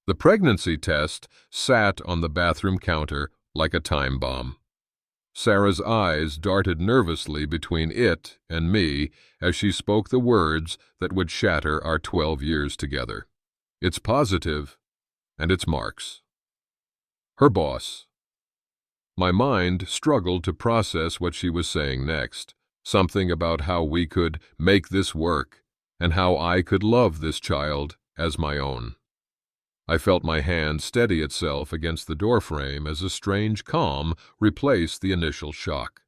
The pregnancy test sat on the bathroom counter like a time bomb. Sarah's eyes darted nervously between it and me as she spoke the words that would shatter our 12 years together. It's positive, and it's Mark's. Her boss. My mind struggled to process what she was saying next, something about how we could make this work, and how I could love this child as my own. I felt my hand steady itself against the doorframe as a strange calm replaced the initial shock.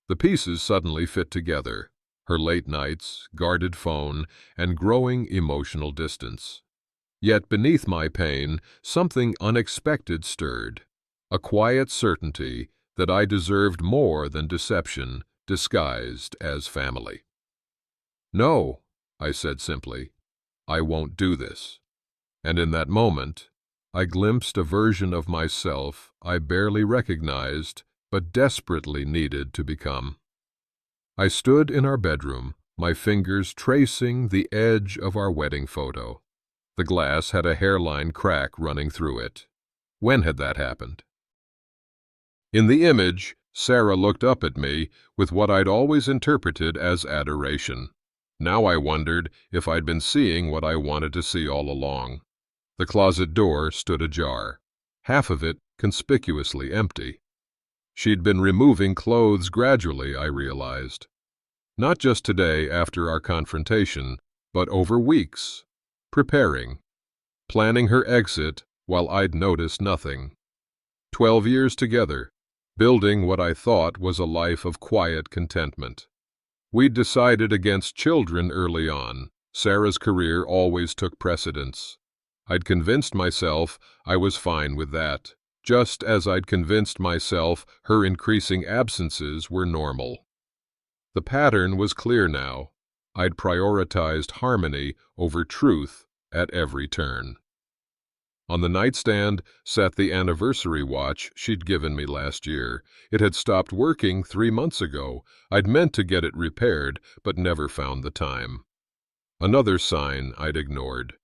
The pieces suddenly fit together, her late nights, guarded phone, and growing emotional distance. Yet beneath my pain, something unexpected stirred, a quiet certainty that I deserved more than deception disguised as family. "No," I said simply, "I won't do this." And in that moment, I glimpsed a version of myself I barely recognized but desperately needed to become. I stood in our bedroom, my fingers tracing the edge of our wedding photo. The glass had a hairline crack running through it. When had that happened? In the image, Sarah looked up at me with what I'd always interpreted as adoration. Now I wondered if I'd been seeing what I wanted to see all along. The closet door stood ajar, half of it conspicuously empty. She'd been removing clothes gradually, I realized. Not just today after our confrontation, but over weeks, preparing, planning her exit while I'd noticed nothing. 12 years together, building what I thought was a life of quiet contentment. We'd decided against children early on. Sarah's career always took precedence. I'd convinced myself I was fine with that, just as I'd convinced myself her increasing absences were normal. The pattern was clear now. I'd prioritized harmony over truth at every turn. On the nightstand sat the anniversary watch she'd given me last year. It had stopped working 3 months ago. I'd meant to get it repaired, but never found the time. Another sign I'd ignored.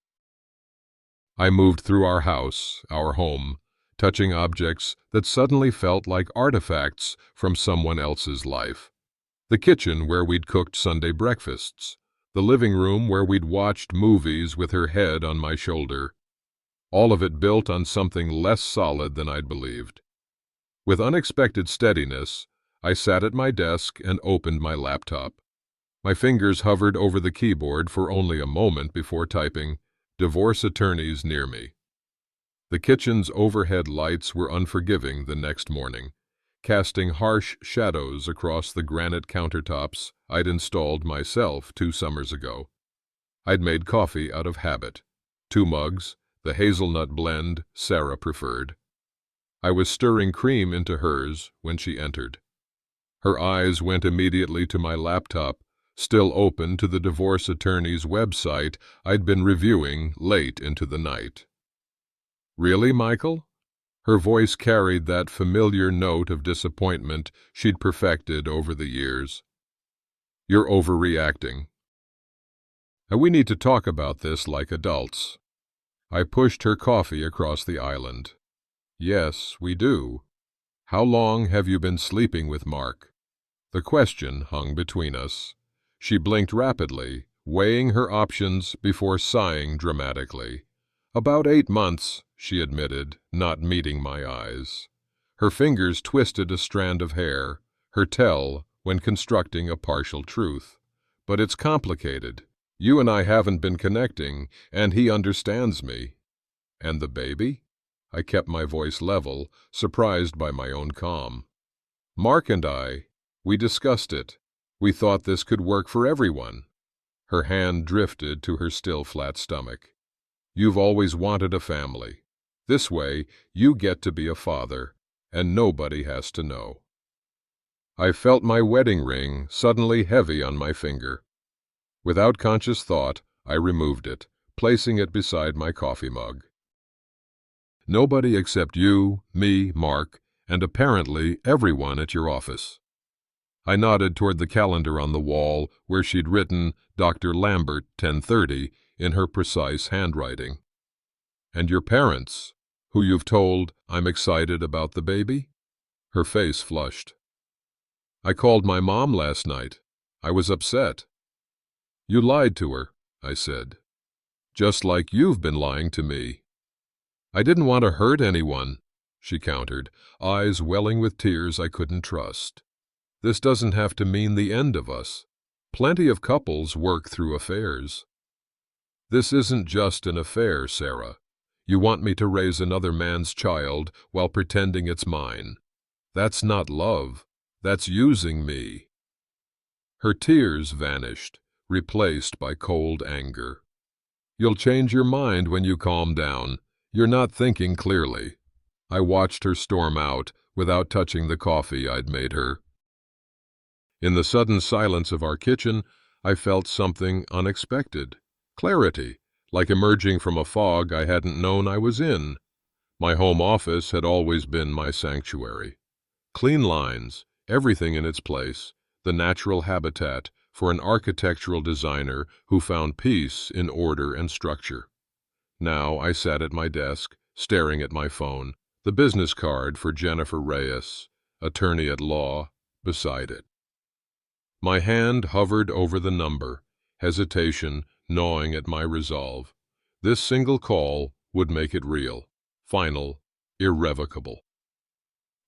I moved through our house, our home, touching objects that suddenly felt like artifacts from someone else's life. The kitchen where we'd cooked Sunday breakfasts, the living room where we'd watched movies with her head on my shoulder, all of it built on something less solid than I'd believed. With unexpected steadiness, I sat at my desk and opened my laptop. My fingers hovered over the keyboard for only a moment before typing, "Divorce attorneys near me." The kitchen's overhead lights were unforgiving the next morning, casting harsh shadows across the granite countertops I'd installed myself 2 summers ago. I'd made coffee out of habit, 2 mugs, the hazelnut blend Sarah preferred. I was stirring cream into hers when she entered. Her eyes went immediately to my laptop, still open to the divorce attorney's website I'd been reviewing late into the night. "Really, Michael?" Her voice carried that familiar note of disappointment she'd perfected over the years. "You're overreacting. We need to talk about this like adults." I pushed her coffee across the island. "Yes, we do. How long have you been sleeping with Mark?" The question hung between us. She blinked rapidly, weighing her options before sighing dramatically. "About 8 months, she admitted, not meeting my eyes. Her fingers twisted a strand of hair, her tell when constructing a partial truth. "But it's complicated. You and I haven't been connecting, and he understands me." "And the baby?" I kept my voice level, surprised by my own calm. "Mark and we discussed it. We thought this could work for everyone." Her hand drifted to her still flat stomach. "You've always wanted a family. This way, you get to be a father, and nobody has to know." I felt my wedding ring suddenly heavy on my finger. Without conscious thought, I removed it, placing it beside my coffee mug. "Nobody except you, me, Mark, and apparently everyone at your office." I nodded toward the calendar on the wall where she'd written Dr. Lambert 10:30 in her precise handwriting. And your parents, who you've told I'm excited about the baby? Her face flushed. I called my mom last night. I was upset. You lied to her, I said. Just like you've been lying to me. I didn't want to hurt anyone, she countered, eyes welling with tears I couldn't trust. This doesn't have to mean the end of us. Plenty of couples work through affairs. This isn't just an affair, Sarah. You want me to raise another man's child while pretending it's mine. That's not love. That's using me. Her tears vanished, replaced by cold anger. You'll change your mind when you calm down. You're not thinking clearly. I watched her storm out without touching the coffee I'd made her. In the sudden silence of our kitchen, I felt something unexpected. Clarity, like emerging from a fog I hadn't known I was in. My home office had always been my sanctuary. Clean lines, everything in its place, the natural habitat for an architectural designer who found peace in order and structure. Now I sat at my desk, staring at my phone, the business card for Jennifer Reyes, attorney at law, beside it. My hand hovered over the number, hesitation gnawing at my resolve. This single call would make it real, final, irrevocable.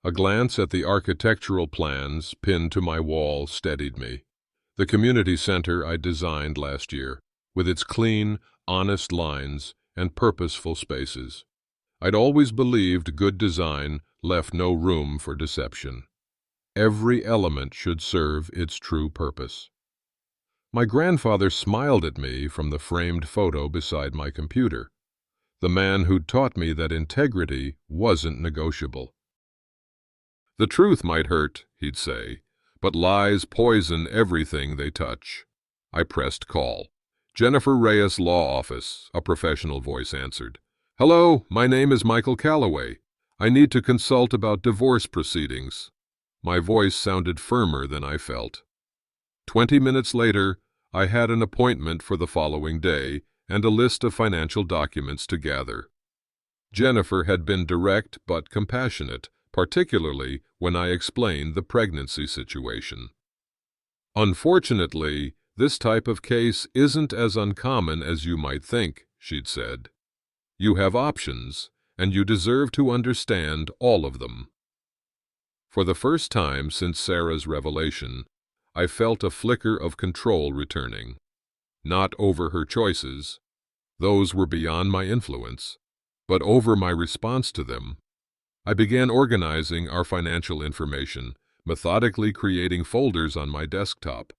A glance at the architectural plans pinned to my wall steadied me. The community center I designed last year, with its clean, honest lines and purposeful spaces. I'd always believed good design left no room for deception. Every element should serve its true purpose. My grandfather smiled at me from the framed photo beside my computer, the man who'd taught me that integrity wasn't negotiable. The truth might hurt, he'd say, but lies poison everything they touch. I pressed call. Jennifer Reyes Law Office, a professional voice answered. Hello, my name is Michael Calloway. I need to consult about divorce proceedings. My voice sounded firmer than I felt. 20 minutes later, I had an appointment for the following day and a list of financial documents to gather. Jennifer had been direct but compassionate, particularly when I explained the pregnancy situation. Unfortunately, this type of case isn't as uncommon as you might think, she'd said. You have options, and you deserve to understand all of them. For the first time since Sarah's revelation, I felt a flicker of control returning. Not over her choices, those were beyond my influence, but over my response to them. I began organizing our financial information, methodically creating folders on my desktop.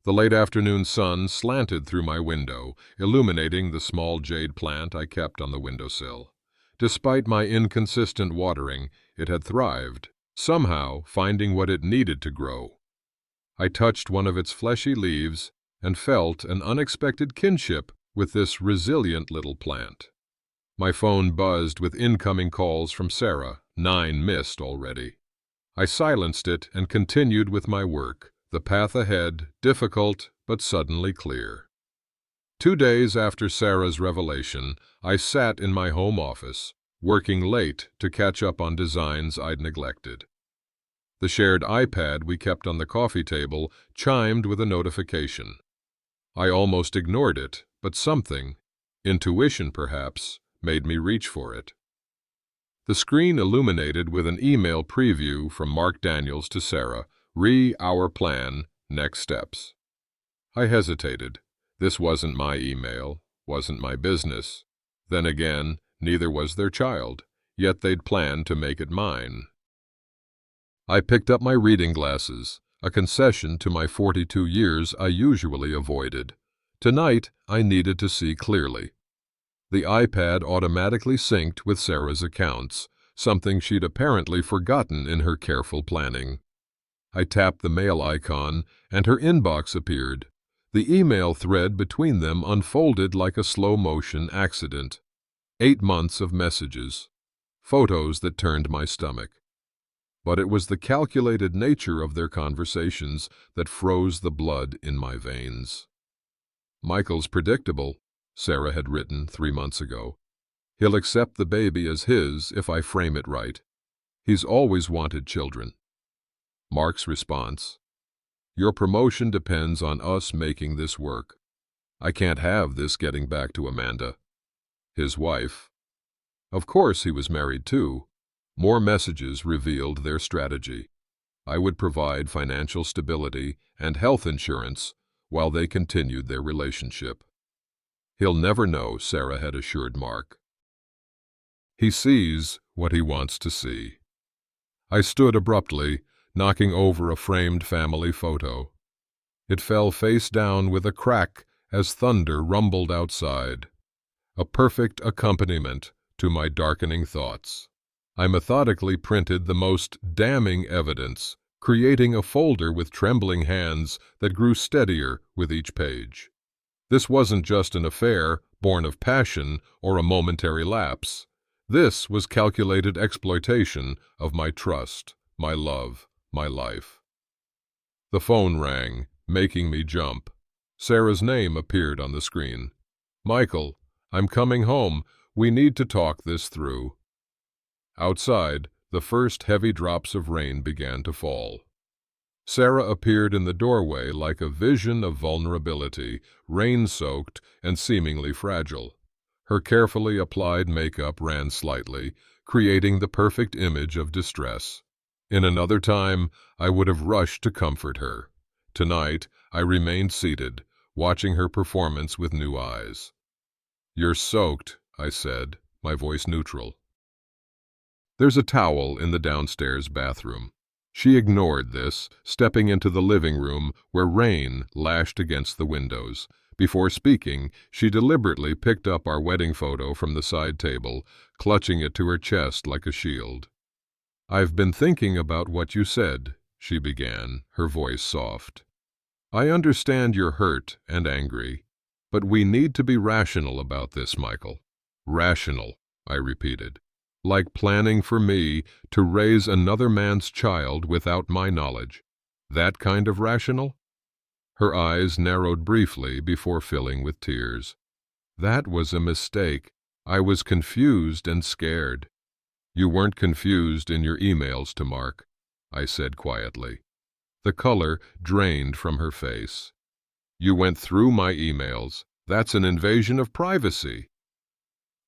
The late afternoon sun slanted through my window, illuminating the small jade plant I kept on the windowsill. Despite my inconsistent watering, it had thrived, somehow finding what it needed to grow. I touched one of its fleshy leaves and felt an unexpected kinship with this resilient little plant. My phone buzzed with incoming calls from Sarah, 9 missed already. I silenced it and continued with my work, the path ahead difficult but suddenly clear. 2 days after Sarah's revelation, I sat in my home office, working late to catch up on designs I'd neglected. The shared iPad we kept on the coffee table chimed with a notification. I almost ignored it, but something, intuition perhaps, made me reach for it. The screen illuminated with an email preview from Mark Daniels to Sarah, Our plan, next steps. I hesitated. This wasn't my email, wasn't my business. Then again, neither was their child, yet they'd planned to make it mine. I picked up my reading glasses, a concession to my 42 years I usually avoided. Tonight, I needed to see clearly. The iPad automatically synced with Sarah's accounts, something she'd apparently forgotten in her careful planning. I tapped the mail icon, and her inbox appeared. The email thread between them unfolded like a slow-motion accident. 8 months of messages, photos that turned my stomach. But it was the calculated nature of their conversations that froze the blood in my veins. Michael's predictable, Sarah had written 3 months ago. He'll accept the baby as his if I frame it right. He's always wanted children. Mark's response: Your promotion depends on us making this work. I can't have this getting back to Amanda. His wife: Of course he was married too. More messages revealed their strategy. I would provide financial stability and health insurance while they continued their relationship. He'll never know, Sarah had assured Mark. He sees what he wants to see. I stood abruptly, knocking over a framed family photo. It fell face down with a crack as thunder rumbled outside, a perfect accompaniment to my darkening thoughts. I methodically printed the most damning evidence, creating a folder with trembling hands that grew steadier with each page. This wasn't just an affair born of passion or a momentary lapse. This was calculated exploitation of my trust, my love, my life. The phone rang, making me jump. Sarah's name appeared on the screen. Michael, I'm coming home. We need to talk this through. Outside, the first heavy drops of rain began to fall. Sarah appeared in the doorway like a vision of vulnerability, rain-soaked and seemingly fragile. Her carefully applied makeup ran slightly, creating the perfect image of distress. In another time, I would have rushed to comfort her. Tonight, I remained seated, watching her performance with new eyes. You're soaked, I said, my voice neutral. There's a towel in the downstairs bathroom. She ignored this, stepping into the living room where rain lashed against the windows. Before speaking, she deliberately picked up our wedding photo from the side table, clutching it to her chest like a shield. I've been thinking about what you said, she began, her voice soft. I understand you're hurt and angry, but we need to be rational about this, Michael. Rational, I repeated. Like planning for me to raise another man's child without my knowledge. That kind of rational? Her eyes narrowed briefly before filling with tears. That was a mistake. I was confused and scared. You weren't confused in your emails to Mark, I said quietly. The color drained from her face. You went through my emails. That's an invasion of privacy.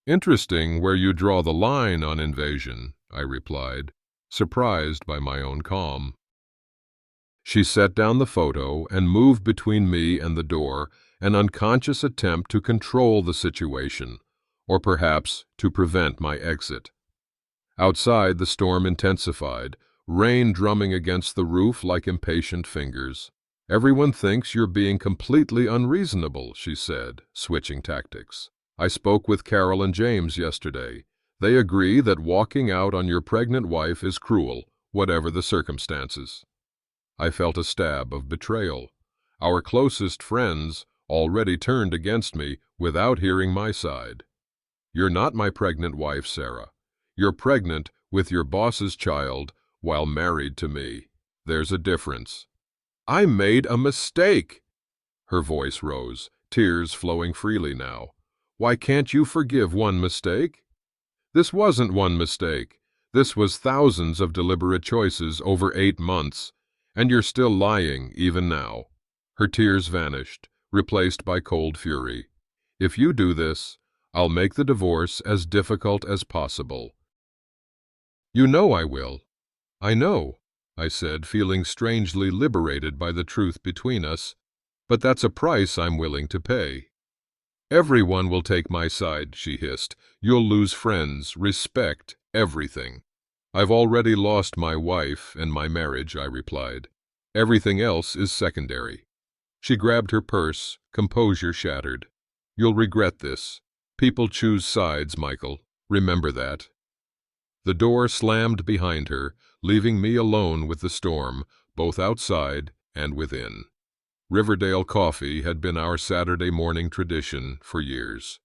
Interesting where you draw the line on invasion, I replied, surprised by my own calm. She set down the photo and moved between me and the door, an unconscious attempt to control the situation, or perhaps to prevent my exit. Outside, the storm intensified, rain drumming against the roof like impatient fingers. Everyone thinks you're being completely unreasonable, she said, switching tactics. I spoke with Carol and James yesterday. They agree that walking out on your pregnant wife is cruel, whatever the circumstances. I felt a stab of betrayal. Our closest friends already turned against me without hearing my side. You're not my pregnant wife, Sarah. You're pregnant with your boss's child while married to me. There's a difference. I made a mistake. Her voice rose, tears flowing freely now. Why can't you forgive one mistake? This wasn't one mistake. This was thousands of deliberate choices over 8 months, and you're still lying even now. Her tears vanished, replaced by cold fury. If you do this, I'll make the divorce as difficult as possible. You know I will. I know, I said, feeling strangely liberated by the truth between us, but that's a price I'm willing to pay. Everyone will take my side, she hissed. You'll lose friends, respect, everything. I've already lost my wife and my marriage, I replied. Everything else is secondary. She grabbed her purse, composure shattered. You'll regret this. People choose sides, Michael. Remember that. The door slammed behind her, leaving me alone with the storm, both outside and within. Riverdale coffee had been our Saturday morning tradition for years.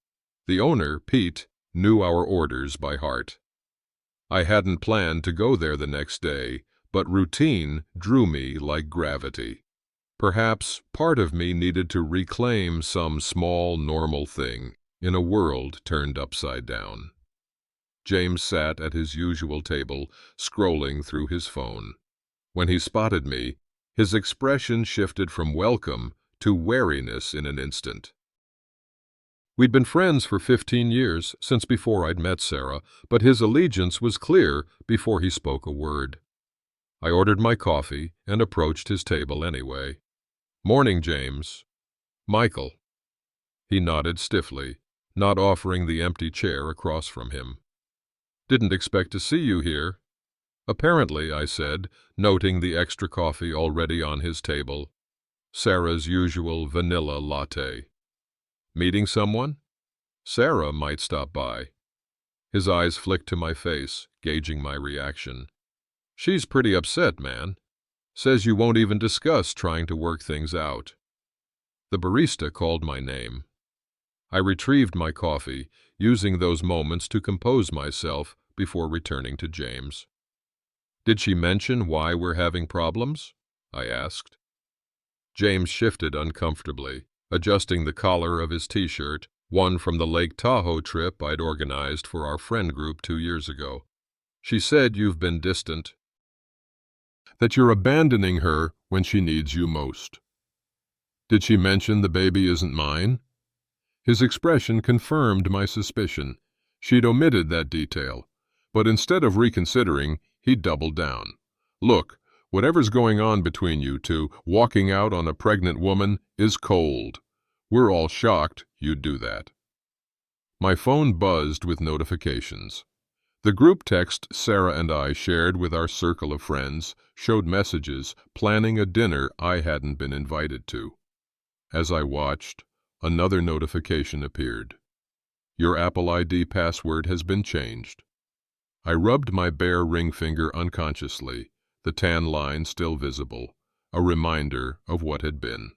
The owner, Pete, knew our orders by heart. I hadn't planned to go there the next day, but routine drew me like gravity. Perhaps part of me needed to reclaim some small, normal thing. in a world turned upside down. James sat at his usual table, scrolling through his phone. When he spotted me, his expression shifted from welcome to wariness in an instant. We'd been friends for 15 years, since before I'd met Sarah, but his allegiance was clear before he spoke a word. I ordered my coffee and approached his table anyway. "Morning, James." "Michael." He nodded stiffly, not offering the empty chair across from him. "Didn't expect to see you here." "Apparently," I said, noting the extra coffee already on his table. Sarah's usual vanilla latte. "Meeting someone?" "Sarah might stop by." His eyes flicked to my face, gauging my reaction. "She's pretty upset, man. Says you won't even discuss trying to work things out." The barista called my name. I retrieved my coffee, using those moments to compose myself before returning to James. "Did she mention why we're having problems?" I asked. James shifted uncomfortably, adjusting the collar of his t-shirt, one from the Lake Tahoe trip I'd organized for our friend group 2 years ago. "She said you've been distant. That you're abandoning her when she needs you most." "Did she mention the baby isn't mine?" His expression confirmed my suspicion. She'd omitted that detail, but instead of reconsidering, he doubled down. "Look, whatever's going on between you two, walking out on a pregnant woman is cold. We're all shocked you'd do that." My phone buzzed with notifications. The group text Sarah and I shared with our circle of friends showed messages planning a dinner I hadn't been invited to. As I watched, another notification appeared. "Your Apple ID password has been changed." I rubbed my bare ring finger unconsciously, the tan line still visible, a reminder of what had been.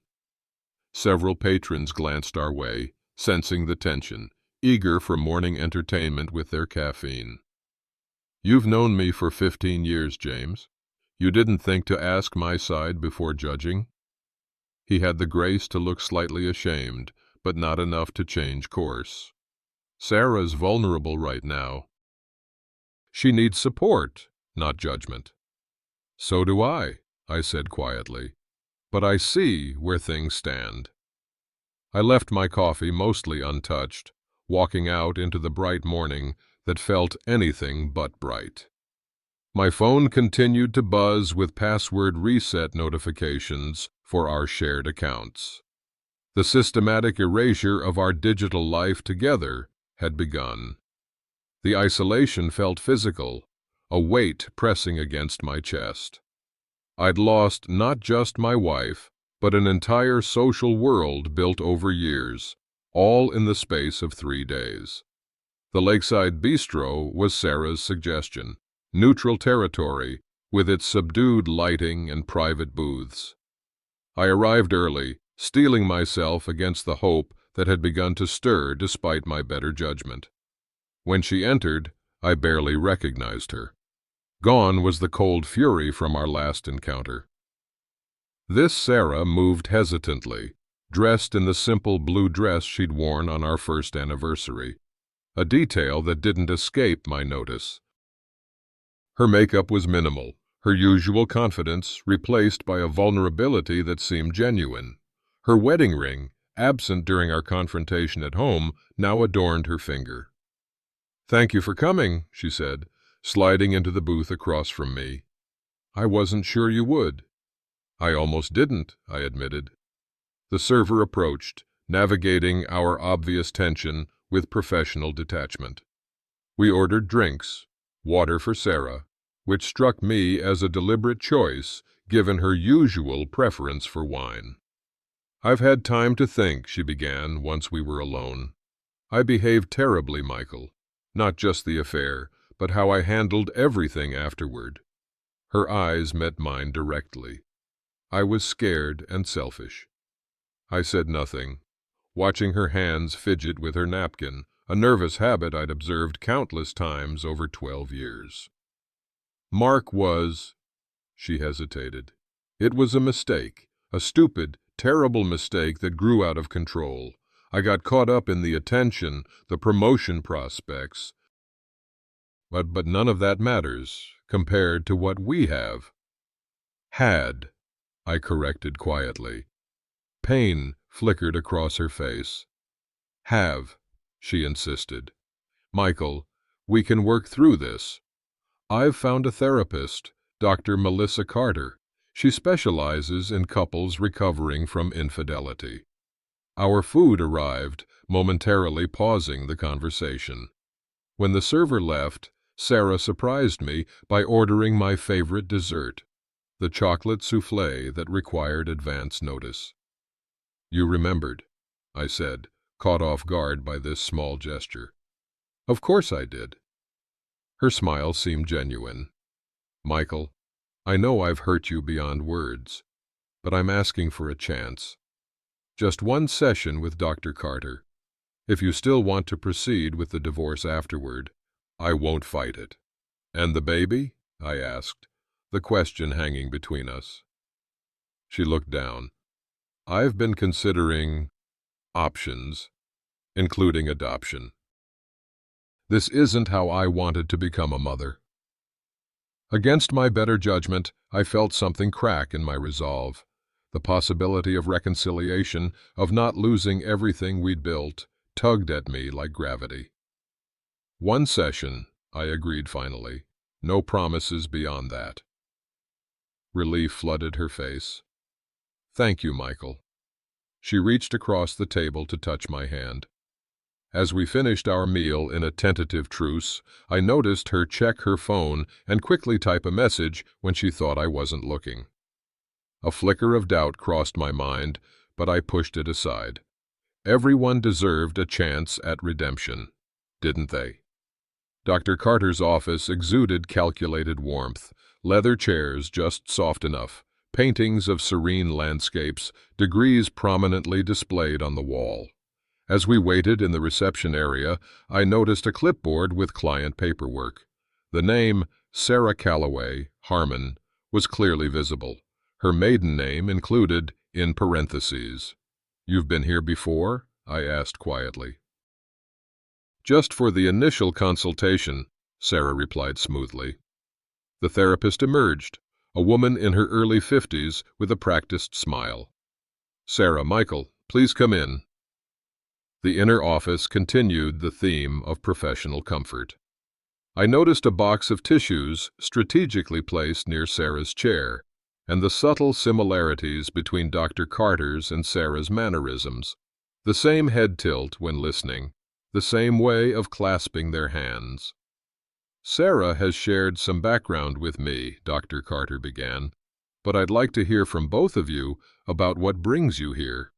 Several patrons glanced our way, sensing the tension, eager for morning entertainment with their caffeine. "You've known me for 15 years, James. You didn't think to ask my side before judging?" He had the grace to look slightly ashamed, but not enough to change course. "Sarah's vulnerable right now. She needs support, not judgment." "So do I," said quietly. "But I see where things stand." I left my coffee mostly untouched, walking out into the bright morning that felt anything but bright. My phone continued to buzz with password reset notifications for our shared accounts. The systematic erasure of our digital life together had begun. The isolation felt physical, a weight pressing against my chest. I'd lost not just my wife, but an entire social world built over years, all in the space of 3 days. The Lakeside Bistro was Sarah's suggestion, neutral territory with its subdued lighting and private booths. I arrived early, steeling myself against the hope that had begun to stir despite my better judgment. When she entered, I barely recognized her. Gone was the cold fury from our last encounter. This Sarah moved hesitantly, dressed in the simple blue dress she'd worn on our first anniversary, a detail that didn't escape my notice. Her makeup was minimal, her usual confidence replaced by a vulnerability that seemed genuine. Her wedding ring, absent during our confrontation at home, now adorned her finger. "Thank you for coming," she said, sliding into the booth across from me. "I wasn't sure you would." "I almost didn't," I admitted. The server approached, navigating our obvious tension with professional detachment. We ordered drinks, water for Sarah, which struck me as a deliberate choice given her usual preference for wine. "I've had time to think," she began once we were alone. "I behaved terribly, Michael. Not just the affair, but how I handled everything afterward." Her eyes met mine directly. I was scared and selfish. I said nothing, watching her hands fidget with her napkin, a nervous habit I'd observed countless times over 12 years. "Mark was—" She hesitated. "It was a mistake, a stupid, terrible mistake that grew out of control. I got caught up in the attention, the promotion prospects, but none of that matters compared to what we have. Had, I corrected quietly. Pain flickered across her face. Have, she insisted. Michael, we can work through this. I've found a therapist, Dr. Melissa Carter. She specializes in couples recovering from infidelity. Our food arrived, momentarily pausing the conversation. When the server left, Sarah surprised me by ordering my favorite dessert, the chocolate soufflé that required advance notice. You remembered, I said, caught off guard by this small gesture. Of course I did. Her smile seemed genuine. Michael, I know I've hurt you beyond words, but I'm asking for a chance. Just one session with Dr. Carter. If you still want to proceed with the divorce afterward, I won't fight it. And the baby? I asked, the question hanging between us. She looked down. I've been considering options, including adoption. This isn't how I wanted to become a mother. Against my better judgment, I felt something crack in my resolve. The possibility of reconciliation, of not losing everything we'd built, tugged at me like gravity. One session, I agreed finally. No promises beyond that. Relief flooded her face. Thank you, Michael. She reached across the table to touch my hand. As we finished our meal in a tentative truce, I noticed her check her phone and quickly type a message when she thought I wasn't looking. A flicker of doubt crossed my mind, but I pushed it aside. Everyone deserved a chance at redemption, didn't they? Dr. Carter's office exuded calculated warmth, leather chairs just soft enough, paintings of serene landscapes, degrees prominently displayed on the wall. As we waited in the reception area, I noticed a clipboard with client paperwork. The name, Sarah Calloway, Harmon, was clearly visible. Her maiden name included in parentheses. You've been here before? I asked quietly. Just for the initial consultation, Sarah replied smoothly. The therapist emerged, a woman in her early 50s with a practiced smile. Sarah, Michael, please come in. The inner office continued the theme of professional comfort. I noticed a box of tissues strategically placed near Sarah's chair, and the subtle similarities between Dr. Carter's and Sarah's mannerisms. The same head tilt when listening, the same way of clasping their hands. Sarah has shared some background with me, Dr. Carter began, but I'd like to hear from both of you about what brings you here.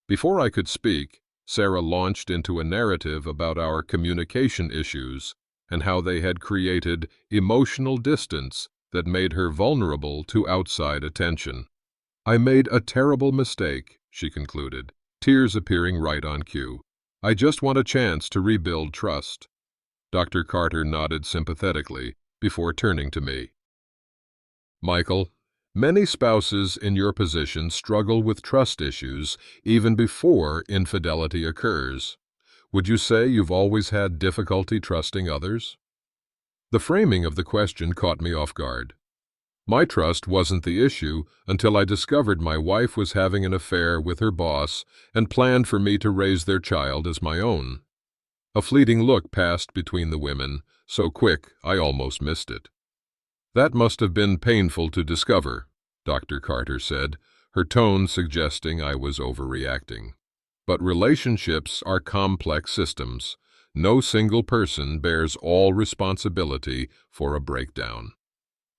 Before I could speak, Sarah launched into a narrative about our communication issues and how they had created emotional distance that made her vulnerable to outside attention. I made a terrible mistake, she concluded, tears appearing right on cue. I just want a chance to rebuild trust. Dr. Carter nodded sympathetically before turning to me. Michael, many spouses in your position struggle with trust issues even before infidelity occurs. Would you say you've always had difficulty trusting others? The framing of the question caught me off guard. My trust wasn't the issue until I discovered my wife was having an affair with her boss and planned for me to raise their child as my own. A fleeting look passed between the women, so quick I almost missed it. That must have been painful to discover, Dr. Carter said, her tone suggesting I was overreacting. But relationships are complex systems. No single person bears all responsibility for a breakdown.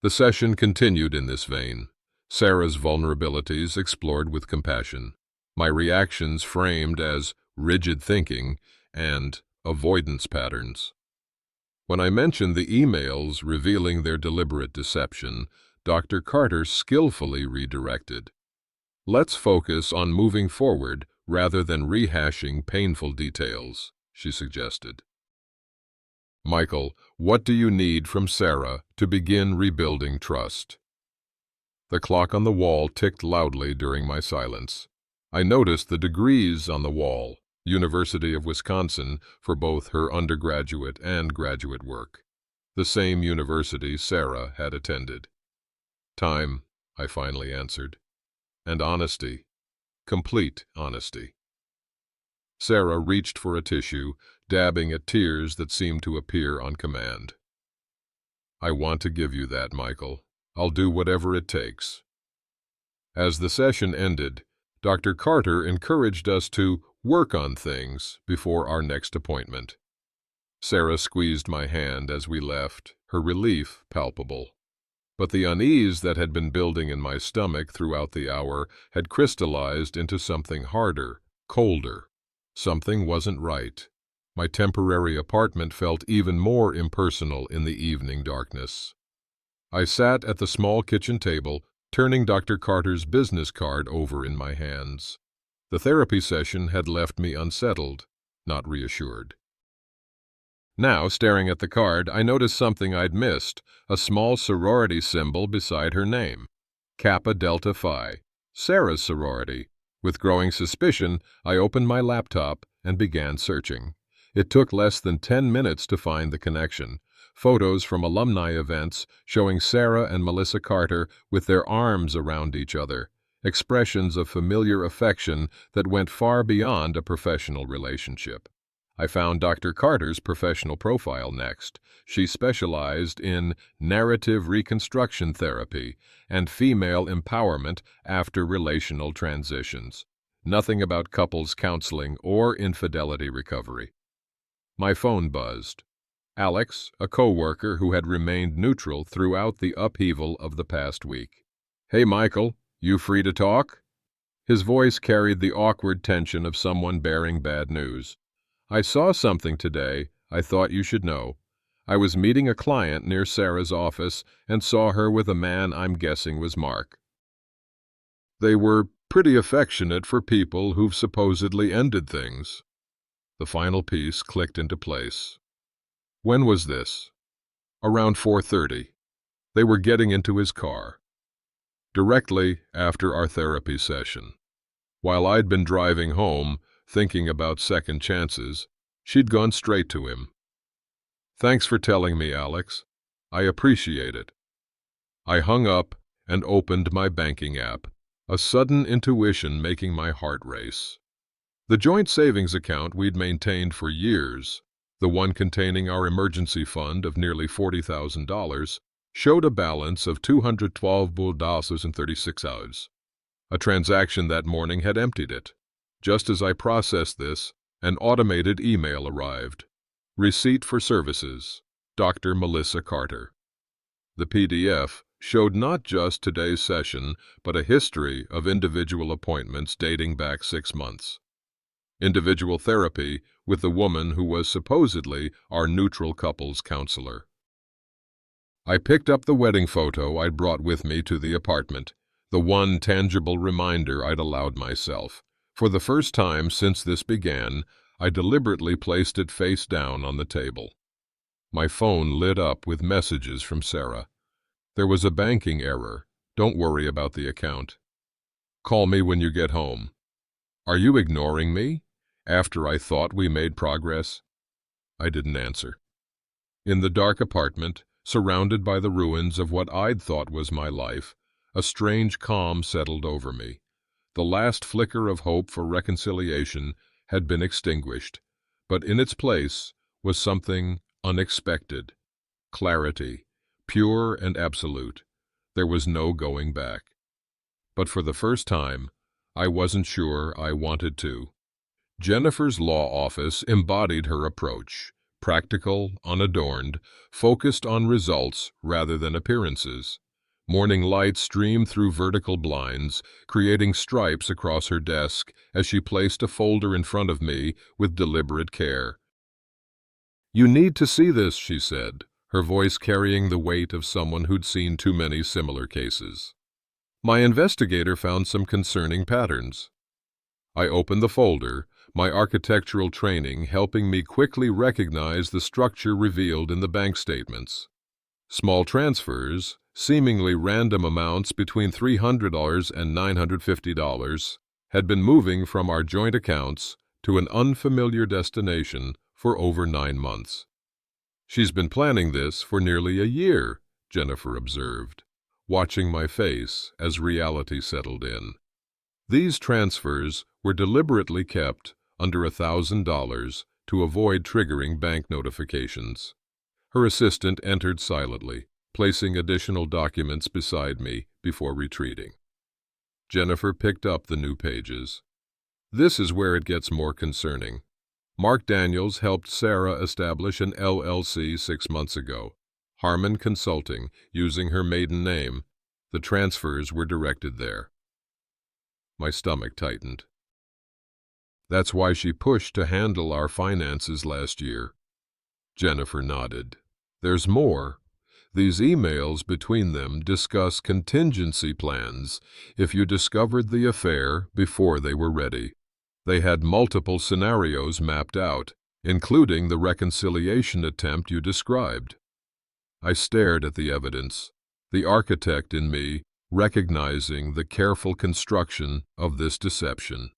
The session continued in this vein, Sarah's vulnerabilities explored with compassion, my reactions framed as rigid thinking and avoidance patterns. When I mentioned the emails revealing their deliberate deception, Dr. Carter skillfully redirected. Let's focus on moving forward rather than rehashing painful details, she suggested. Michael, what do you need from Sarah to begin rebuilding trust? The clock on the wall ticked loudly during my silence. I noticed the degrees on the wall, University of Wisconsin, for both her undergraduate and graduate work. The same university Sarah had attended. Time, I finally answered. And honesty. Complete honesty. Sarah reached for a tissue, dabbing at tears that seemed to appear on command. I want to give you that, Michael. I'll do whatever it takes. As the session ended, Dr. Carter encouraged us to work on things before our next appointment. Sarah squeezed my hand as we left, her relief palpable. But the unease that had been building in my stomach throughout the hour had crystallized into something harder, colder. Something wasn't right. My temporary apartment felt even more impersonal in the evening darkness. I sat at the small kitchen table, turning Dr. Carter's business card over in my hands. The therapy session had left me unsettled, not reassured. Now, staring at the card, I noticed something I'd missed, a small sorority symbol beside her name. Kappa Delta Phi, Sarah's sorority. With growing suspicion, I opened my laptop and began searching. It took less than 10 minutes to find the connection. Photos from alumni events showing Sarah and Melissa Carter with their arms around each other. Expressions of familiar affection that went far beyond a professional relationship. I found Dr. Carter's professional profile next. She specialized in narrative reconstruction therapy and female empowerment after relational transitions. Nothing about couples counseling or infidelity recovery. My phone buzzed. Alex, a coworker who had remained neutral throughout the upheaval of the past week. "Hey, Michael, you free to talk?" His voice carried the awkward tension of someone bearing bad news. "I saw something today I thought you should know. I was meeting a client near Sarah's office and saw her with a man I'm guessing was Mark. They were pretty affectionate for people who've supposedly ended things." The final piece clicked into place. When was this? Around 4:30. They were getting into his car. Directly after our therapy session. While I'd been driving home, thinking about second chances, she'd gone straight to him. "Thanks for telling me, Alex. I appreciate it." I hung up and opened my banking app, a sudden intuition making my heart race. The joint savings account we'd maintained for years, the one containing our emergency fund of nearly $40,000, showed a balance of $212.36. A transaction that morning had emptied it. Just as I processed this, an automated email arrived. Receipt for services, Dr. Melissa Carter. The PDF showed not just today's session, but a history of individual appointments dating back 6 months. Individual therapy with the woman who was supposedly our neutral couples counselor. I picked up the wedding photo I'd brought with me to the apartment, the one tangible reminder I'd allowed myself. For the first time since this began, I deliberately placed it face down on the table. My phone lit up with messages from Sarah. "There was a banking error. Don't worry about the account. Call me when you get home." "Are you ignoring me? After I thought we made progress?" I didn't answer. In the dark apartment, surrounded by the ruins of what I'd thought was my life, a strange calm settled over me. The last flicker of hope for reconciliation had been extinguished, but in its place was something unexpected. Clarity, pure and absolute. There was no going back. But for the first time, I wasn't sure I wanted to. Jennifer's law office embodied her approach. Practical, unadorned, focused on results rather than appearances. Morning light streamed through vertical blinds, creating stripes across her desk as she placed a folder in front of me with deliberate care. "You need to see this," she said, her voice carrying the weight of someone who'd seen too many similar cases. My investigator found some concerning patterns. I opened the folder, my architectural training helping me quickly recognize the structure revealed in the bank statements. Small transfers, seemingly random amounts between $300 and $950, had been moving from our joint accounts, to an unfamiliar destination for over 9 months. "She's been planning this for nearly a year," Jennifer observed, watching my face as reality settled in. These transfers were deliberately kept under $1,000 to avoid triggering bank notifications. Her assistant entered silently, placing additional documents beside me before retreating. Jennifer picked up the new pages. "This is where it gets more concerning. Mark Daniels helped Sarah establish an LLC 6 months ago, Harmon Consulting, using her maiden name. The transfers were directed there." My stomach tightened. "That's why she pushed to handle our finances last year." Jennifer nodded. "There's more. These emails between them discuss contingency plans if you discovered the affair before they were ready. They had multiple scenarios mapped out, including the reconciliation attempt you described." I stared at the evidence, the architect in me recognizing the careful construction of this deception.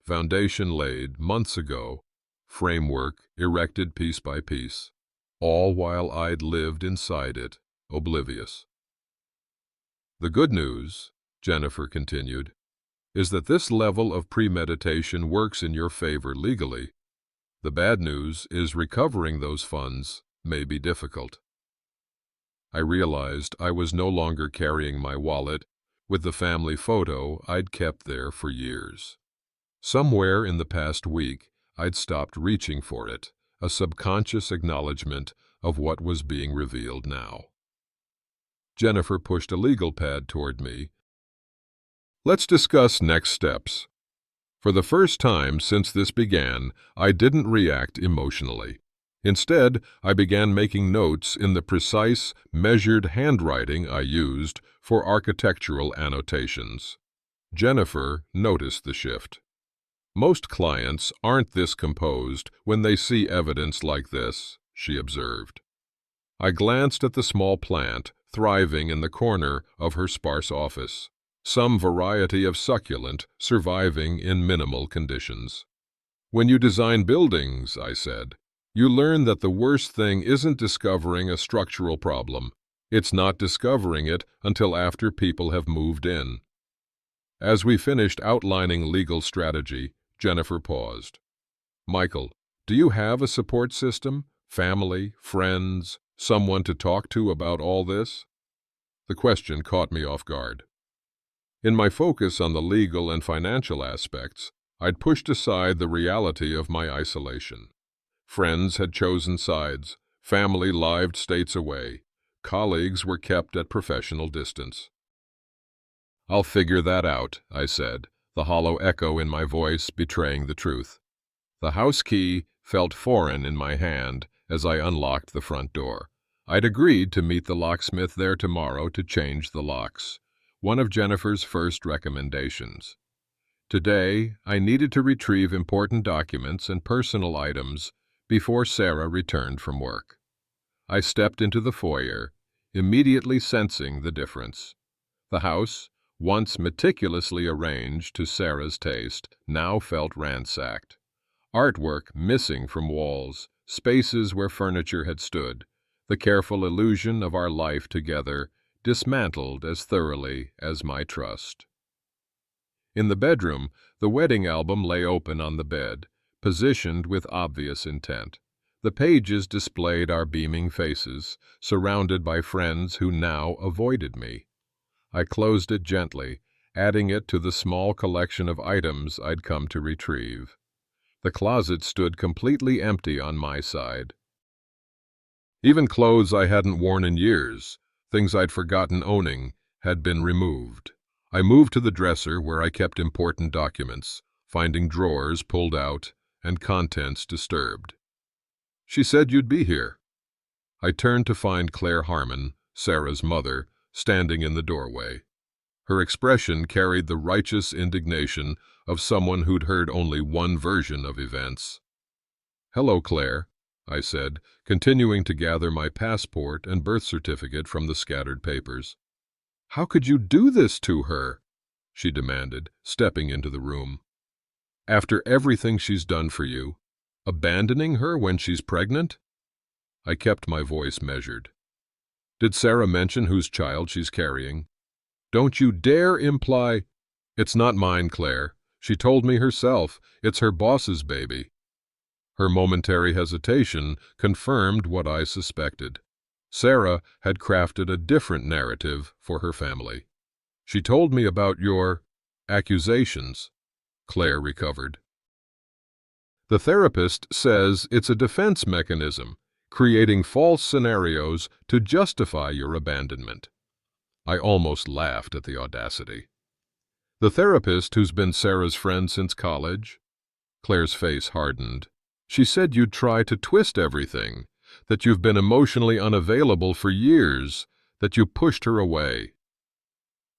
Foundation laid months ago, framework erected piece by piece, all while I'd lived inside it, oblivious. "The good news," Jennifer continued, "is that this level of premeditation works in your favor legally. The bad news is recovering those funds may be difficult." I realized I was no longer carrying my wallet with the family photo I'd kept there for years. Somewhere in the past week, I'd stopped reaching for it, a subconscious acknowledgement of what was being revealed now. Jennifer pushed a legal pad toward me. "Let's discuss next steps." For the first time since this began, I didn't react emotionally. Instead, I began making notes in the precise, measured handwriting I used for architectural annotations. Jennifer noticed the shift. "Most clients aren't this composed when they see evidence like this," she observed. I glanced at the small plant thriving in the corner of her sparse office, some variety of succulent surviving in minimal conditions. "When you design buildings," I said, "you learn that the worst thing isn't discovering a structural problem. It's not discovering it until after people have moved in." As we finished outlining legal strategy, Jennifer paused. "Michael, do you have a support system? Family, friends, someone to talk to about all this?" The question caught me off guard. In my focus on the legal and financial aspects, I'd pushed aside the reality of my isolation. Friends had chosen sides, family lived states away, colleagues were kept at professional distance. "I'll figure that out," I said, the hollow echo in my voice betraying the truth. The house key felt foreign in my hand as I unlocked the front door. I'd agreed to meet the locksmith there tomorrow to change the locks, one of Jennifer's first recommendations. Today, I needed to retrieve important documents and personal items before Sarah returned from work. I stepped into the foyer, immediately sensing the difference. The house, once meticulously arranged to Sarah's taste, now felt ransacked. Artwork missing from walls, spaces where furniture had stood, the careful illusion of our life together dismantled as thoroughly as my trust. In the bedroom, the wedding album lay open on the bed, positioned with obvious intent. The pages displayed our beaming faces, surrounded by friends who now avoided me. I closed it gently, adding it to the small collection of items I'd come to retrieve. The closet stood completely empty on my side. Even clothes I hadn't worn in years, things I'd forgotten owning, had been removed. I moved to the dresser where I kept important documents, finding drawers pulled out and contents disturbed. "She said you'd be here." I turned to find Claire Harmon, Sarah's mother, standing in the doorway. Her expression carried the righteous indignation of someone who'd heard only one version of events. "Hello, Claire," I said, continuing to gather my passport and birth certificate from the scattered papers. "How could you do this to her?" she demanded, stepping into the room. After everything she's done for you, abandoning her when she's pregnant? I kept my voice measured. Did Sarah mention whose child she's carrying? Don't you dare imply— It's not mine, Claire. She told me herself. It's her boss's baby. Her momentary hesitation confirmed what I suspected. Sarah had crafted a different narrative for her family. She told me about your accusations. Claire recovered. The therapist says it's a defense mechanism, creating false scenarios to justify your abandonment. I almost laughed at the audacity. The therapist who's been Sarah's friend since college? Claire's face hardened. She said you'd try to twist everything, that you've been emotionally unavailable for years, that you pushed her away.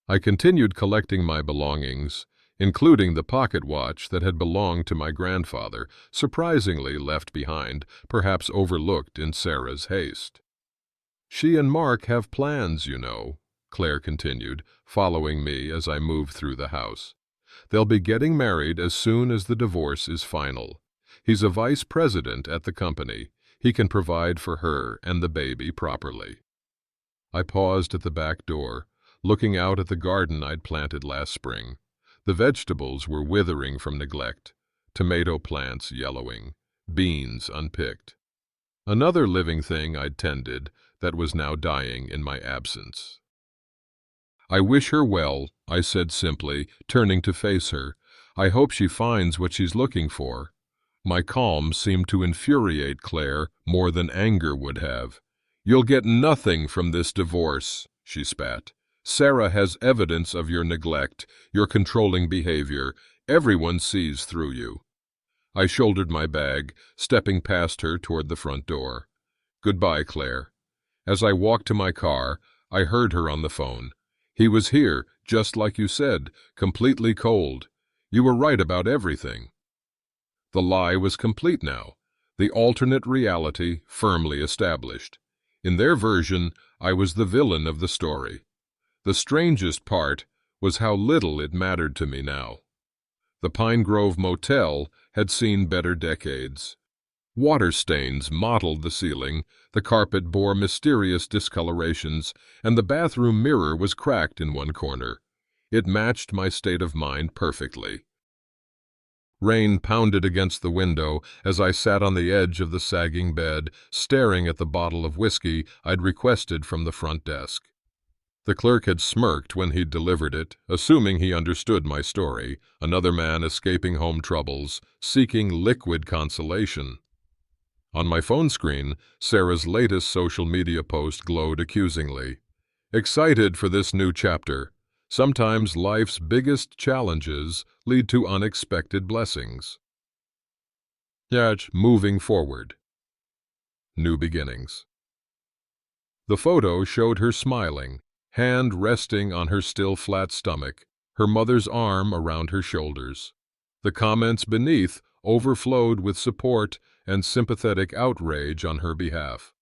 I continued collecting my belongings, including the pocket watch that had belonged to my grandfather, surprisingly left behind, perhaps overlooked in Sarah's haste. She and Mark have plans, you know, Claire continued, following me as I moved through the house. They'll be getting married as soon as the divorce is final. He's a vice president at the company. He can provide for her and the baby properly. I paused at the back door, looking out at the garden I'd planted last spring. The vegetables were withering from neglect, tomato plants yellowing, beans unpicked. Another living thing I'd tended that was now dying in my absence. I wish her well, I said simply, turning to face her. I hope she finds what she's looking for. My calm seemed to infuriate Claire more than anger would have. You'll get nothing from this divorce, she spat. Sarah has evidence of your neglect, your controlling behavior. Everyone sees through you. I shouldered my bag, stepping past her toward the front door. Goodbye, Claire. As I walked to my car, I heard her on the phone. He was here, just like you said, completely cold. You were right about everything. The lie was complete now, the alternate reality firmly established. In their version, I was the villain of the story. The strangest part was how little it mattered to me now. The Pine Grove Motel had seen better decades. Water stains mottled the ceiling, the carpet bore mysterious discolorations, and the bathroom mirror was cracked in one corner. It matched my state of mind perfectly. Rain pounded against the window as I sat on the edge of the sagging bed, staring at the bottle of whiskey I'd requested from the front desk. The clerk had smirked when he'd delivered it, assuming he understood my story, another man escaping home troubles, seeking liquid consolation. On my phone screen, Sarah's latest social media post glowed accusingly. Excited for this new chapter. Sometimes life's biggest challenges lead to unexpected blessings. Yet, moving forward. New beginnings. The photo showed her smiling, hand resting on her still flat stomach, her mother's arm around her shoulders. The comments beneath overflowed with support and sympathetic outrage on her behalf.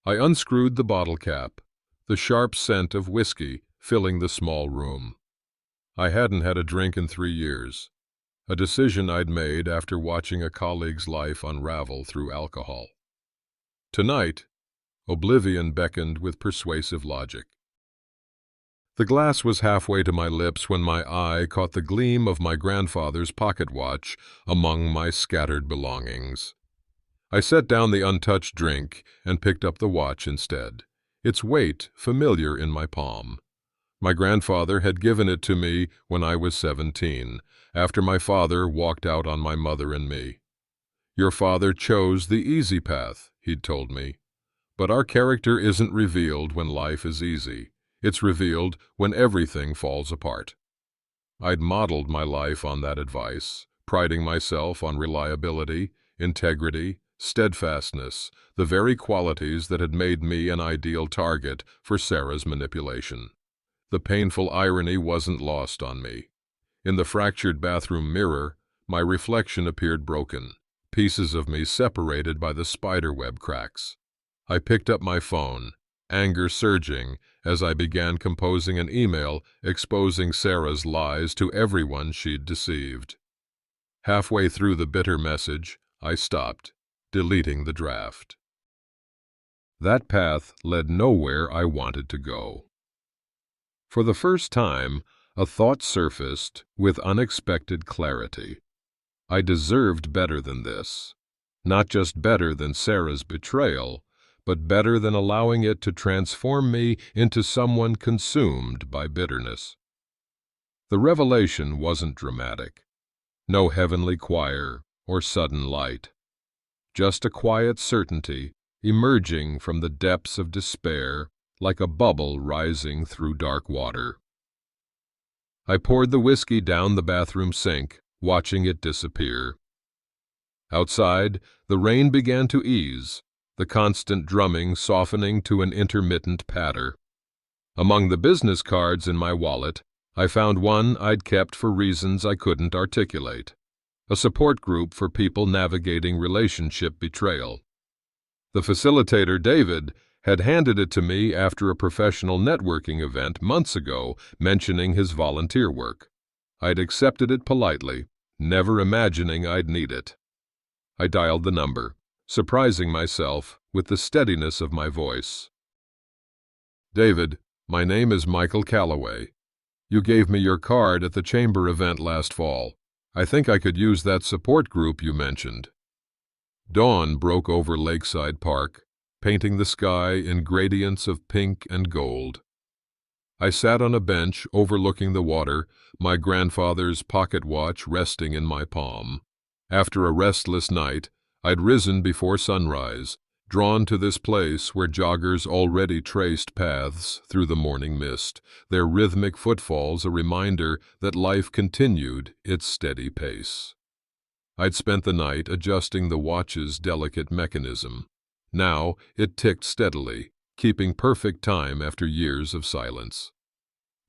I unscrewed the bottle cap, the sharp scent of whiskey filling the small room. I hadn't had a drink in 3 years, a decision I'd made after watching a colleague's life unravel through alcohol. Tonight, oblivion beckoned with persuasive logic. The glass was halfway to my lips when my eye caught the gleam of my grandfather's pocket watch among my scattered belongings. I set down the untouched drink and picked up the watch instead, its weight familiar in my palm. My grandfather had given it to me when I was 17, after my father walked out on my mother and me. Your father chose the easy path, he'd told me. But our character isn't revealed when life is easy. It's revealed when everything falls apart. I'd modeled my life on that advice, priding myself on reliability, integrity, steadfastness, the very qualities that had made me an ideal target for Sarah's manipulation. The painful irony wasn't lost on me. In the fractured bathroom mirror, my reflection appeared broken, pieces of me separated by the spiderweb cracks. I picked up my phone, anger surging as I began composing an email exposing Sarah's lies to everyone she'd deceived. Halfway through the bitter message, I stopped, deleting the draft. That path led nowhere I wanted to go. For the first time, a thought surfaced with unexpected clarity. I deserved better than this. Not just better than Sarah's betrayal, but better than allowing it to transform me into someone consumed by bitterness. The revelation wasn't dramatic. No heavenly choir or sudden light. Just a quiet certainty emerging from the depths of despair like a bubble rising through dark water. I poured the whiskey down the bathroom sink, watching it disappear. Outside, the rain began to ease, the constant drumming softening to an intermittent patter. Among the business cards in my wallet, I found one I'd kept for reasons I couldn't articulate. A support group for people navigating relationship betrayal. The facilitator, David, had handed it to me after a professional networking event months ago, mentioning his volunteer work. I'd accepted it politely, never imagining I'd need it. I dialed the number, surprising myself with the steadiness of my voice. "David, my name is Michael Calloway. You gave me your card at the chamber event last fall. I think I could use that support group you mentioned." Dawn broke over Lakeside Park, painting the sky in gradients of pink and gold. I sat on a bench overlooking the water, my grandfather's pocket watch resting in my palm. After a restless night, I'd risen before sunrise, drawn to this place where joggers already traced paths through the morning mist, their rhythmic footfalls a reminder that life continued its steady pace. I'd spent the night adjusting the watch's delicate mechanism. Now it ticked steadily, keeping perfect time after years of silence.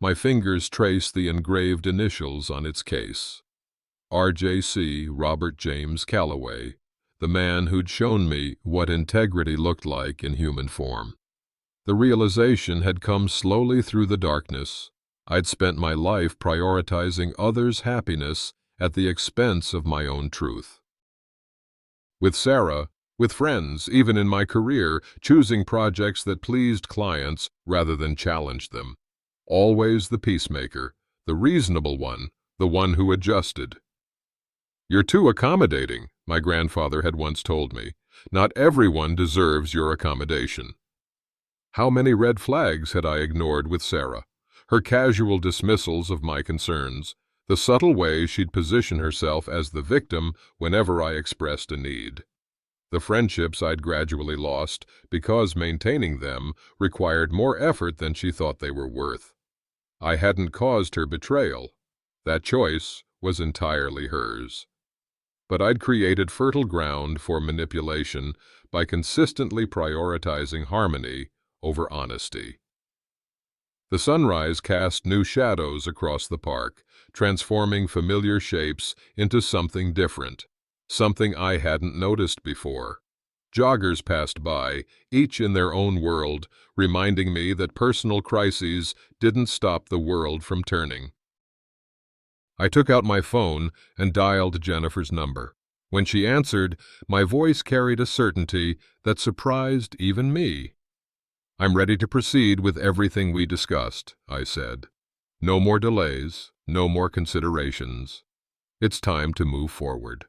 My fingers traced the engraved initials on its case. RJC Robert James Calloway, the man who'd shown me what integrity looked like in human form. The realization had come slowly through the darkness. I'd spent my life prioritizing others' happiness at the expense of my own truth. With Sarah, with friends, even in my career, choosing projects that pleased clients rather than challenged them. Always the peacemaker, the reasonable one, the one who adjusted. "You're too accommodating," my grandfather had once told me. "Not everyone deserves your accommodation." How many red flags had I ignored with Sarah? Her casual dismissals of my concerns, the subtle way she'd position herself as the victim whenever I expressed a need. The friendships I'd gradually lost because maintaining them required more effort than she thought they were worth. I hadn't caused her betrayal. That choice was entirely hers. But I'd created fertile ground for manipulation by consistently prioritizing harmony over honesty. The sunrise cast new shadows across the park, transforming familiar shapes into something different, something I hadn't noticed before. Joggers passed by, each in their own world, reminding me that personal crises didn't stop the world from turning. I took out my phone and dialed Jennifer's number. When she answered, my voice carried a certainty that surprised even me. "I'm ready to proceed with everything we discussed," I said. "No more delays, no more considerations. It's time to move forward."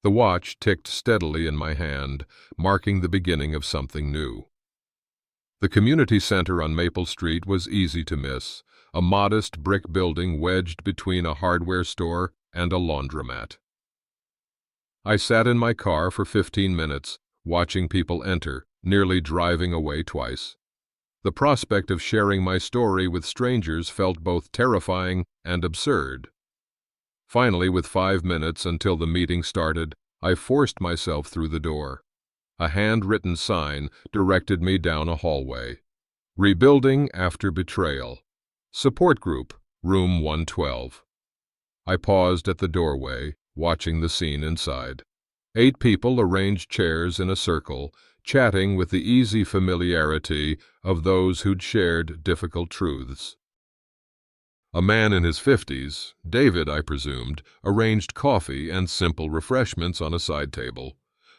The watch ticked steadily in my hand, marking the beginning of something new. The community center on Maple Street was easy to miss, a modest brick building wedged between a hardware store and a laundromat. I sat in my car for 15 minutes, watching people enter, nearly driving away twice. The prospect of sharing my story with strangers felt both terrifying and absurd. Finally, with 5 minutes until the meeting started, I forced myself through the door. A handwritten sign directed me down a hallway. "Rebuilding after betrayal. Support group, room 112. I paused at the doorway, watching the scene inside. 8 people arranged chairs in a circle, chatting with the easy familiarity of those who'd shared difficult truths. A man in his 50s, David, I presumed, arranged coffee and simple refreshments on a side table.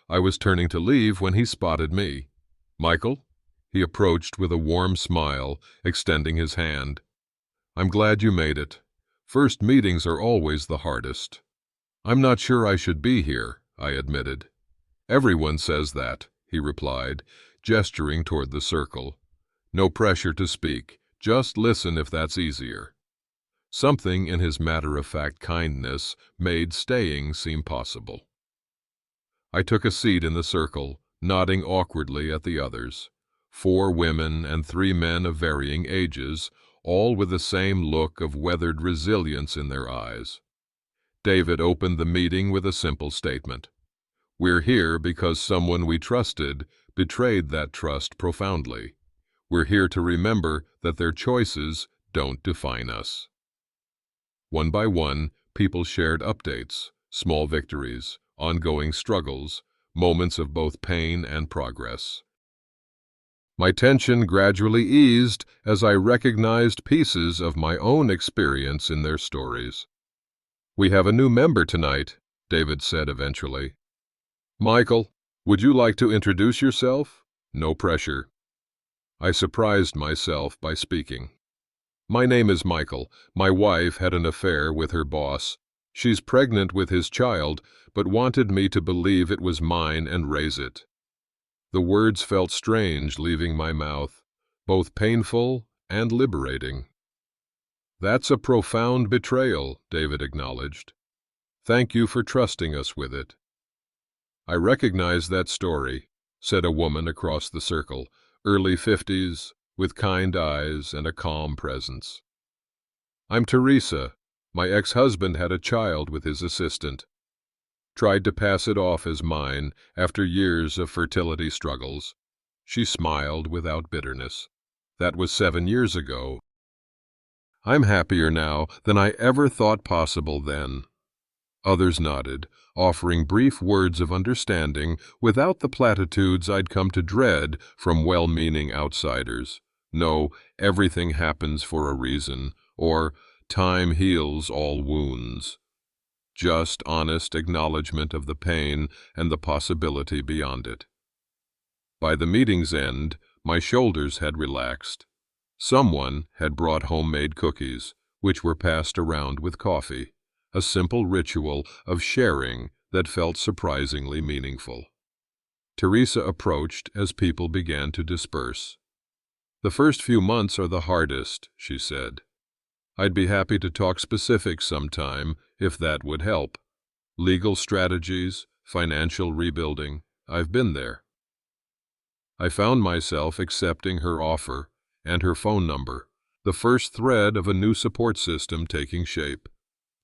I was turning to leave when he spotted me. "Michael?" He approached with a warm smile, extending his hand. "I'm glad you made it. First meetings are always the hardest." "I'm not sure I should be here," I admitted. "Everyone says that," he replied, gesturing toward the circle. "No pressure to speak. Just listen if that's easier." Something in his matter-of-fact kindness made staying seem possible. I took a seat in the circle, nodding awkwardly at the others. 4 women and 3 men of varying ages, all with the same look of weathered resilience in their eyes. David opened the meeting with a simple statement. "We're here because someone we trusted betrayed that trust profoundly. We're here to remember that their choices don't define us." One by one, people shared updates, small victories, ongoing struggles, moments of both pain and progress. My tension gradually eased as I recognized pieces of my own experience in their stories. "We have a new member tonight," David said eventually. "Michael, would you like to introduce yourself?" No pressure. I surprised myself by speaking. "My name is Michael. My wife had an affair with her boss. She's pregnant with his child, but wanted me to believe it was mine and raise it." The words felt strange leaving my mouth, both painful and liberating. "That's a profound betrayal," David acknowledged. "Thank you for trusting us with it." "I recognize that story," said a woman across the circle, early 50s, with kind eyes and a calm presence. "I'm Teresa. My ex-husband had a child with his assistant. Tried to pass it off as mine after years of fertility struggles." She smiled without bitterness. "That was 7 years ago. I'm happier now than I ever thought possible then." Others nodded, offering brief words of understanding without the platitudes I'd come to dread from well-meaning outsiders. No, everything happens for a reason, or time heals all wounds. Just honest acknowledgement of the pain and the possibility beyond it. By the meeting's end, my shoulders had relaxed. Someone had brought homemade cookies, which were passed around with coffee, a simple ritual of sharing that felt surprisingly meaningful. Teresa approached as people began to disperse. "The first few months are the hardest," she said. "I'd be happy to talk specifics sometime, if that would help. Legal strategies, financial rebuilding, I've been there." I found myself accepting her offer and her phone number, the first thread of a new support system taking shape.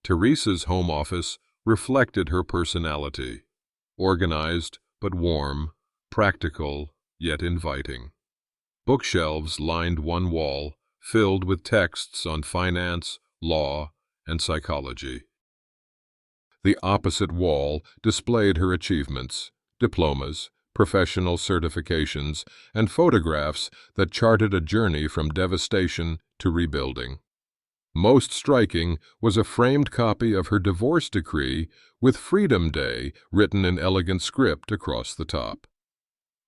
Teresa's home office reflected her personality, organized but warm, practical yet inviting. Bookshelves lined one wall, filled with texts on finance, law, and psychology. The opposite wall displayed her achievements, diplomas, professional certifications, and photographs that charted a journey from devastation to rebuilding. Most striking was a framed copy of her divorce decree with Freedom Day written in elegant script across the top.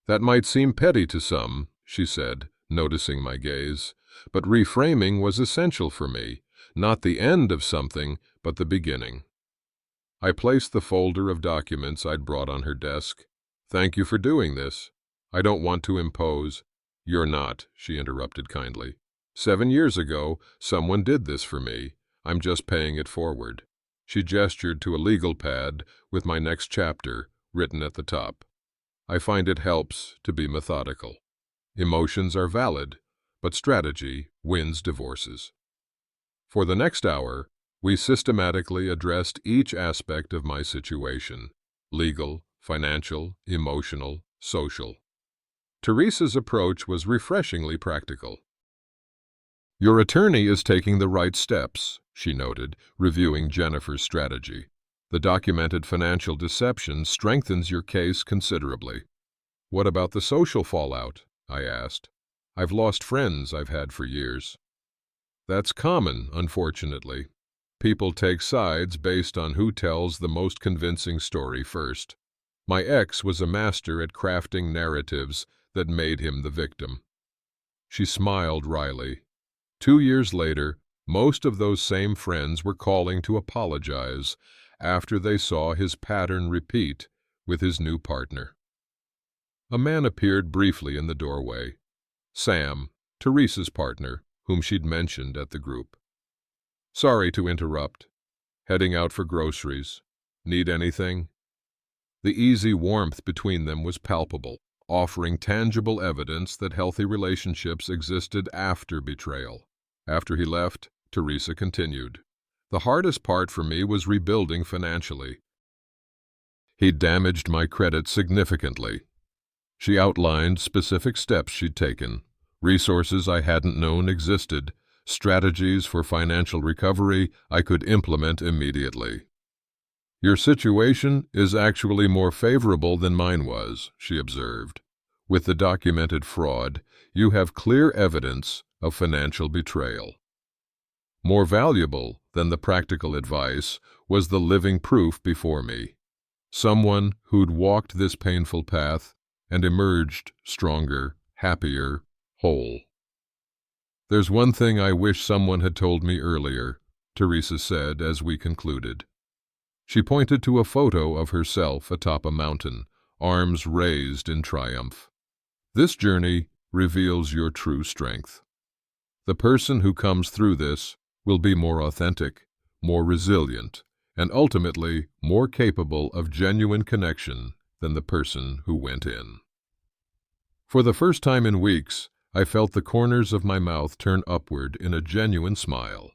"That might seem petty to some," she said, noticing my gaze, "but reframing was essential for me, not the end of something, but the beginning." I placed the folder of documents I'd brought on her desk. "Thank you for doing this. I don't want to impose." "You're not," she interrupted kindly. "7 years ago, someone did this for me. I'm just paying it forward." She gestured to a legal pad with my next chapter written at the top. I find it helps to be methodical. Emotions are valid, but strategy wins divorces. For the next hour, we systematically addressed each aspect of my situation: legal, financial, emotional, social. Teresa's approach was refreshingly practical. "Your attorney is taking the right steps," she noted, reviewing Jennifer's strategy. "The documented financial deception strengthens your case considerably." "What about the social fallout?" I asked. "I've lost friends I've had for years." That's common, unfortunately. People take sides based on who tells the most convincing story first. My ex was a master at crafting narratives that made him the victim. She smiled wryly. 2 years later, most of those same friends were calling to apologize after they saw his pattern repeat with his new partner. A man appeared briefly in the doorway. Sam, Teresa's partner, whom she'd mentioned at the group. "Sorry to interrupt. Heading out for groceries. Need anything?" The easy warmth between them was palpable, offering tangible evidence that healthy relationships existed after betrayal. After he left, Teresa continued. "The hardest part for me was rebuilding financially. He'd damaged my credit significantly." She outlined specific steps she'd taken, resources I hadn't known existed, strategies for financial recovery I could implement immediately. "Your situation is actually more favorable than mine was," she observed. "With the documented fraud, you have clear evidence of financial betrayal." More valuable than the practical advice was the living proof before me. Someone who'd walked this painful path and emerged stronger, happier, whole. "There's one thing I wish someone had told me earlier," Teresa said as we concluded. She pointed to a photo of herself atop a mountain, arms raised in triumph. "This journey reveals your true strength. The person who comes through this will be more authentic, more resilient, and ultimately more capable of genuine connection than the person who went in." For the first time in weeks, I felt the corners of my mouth turn upward in a genuine smile.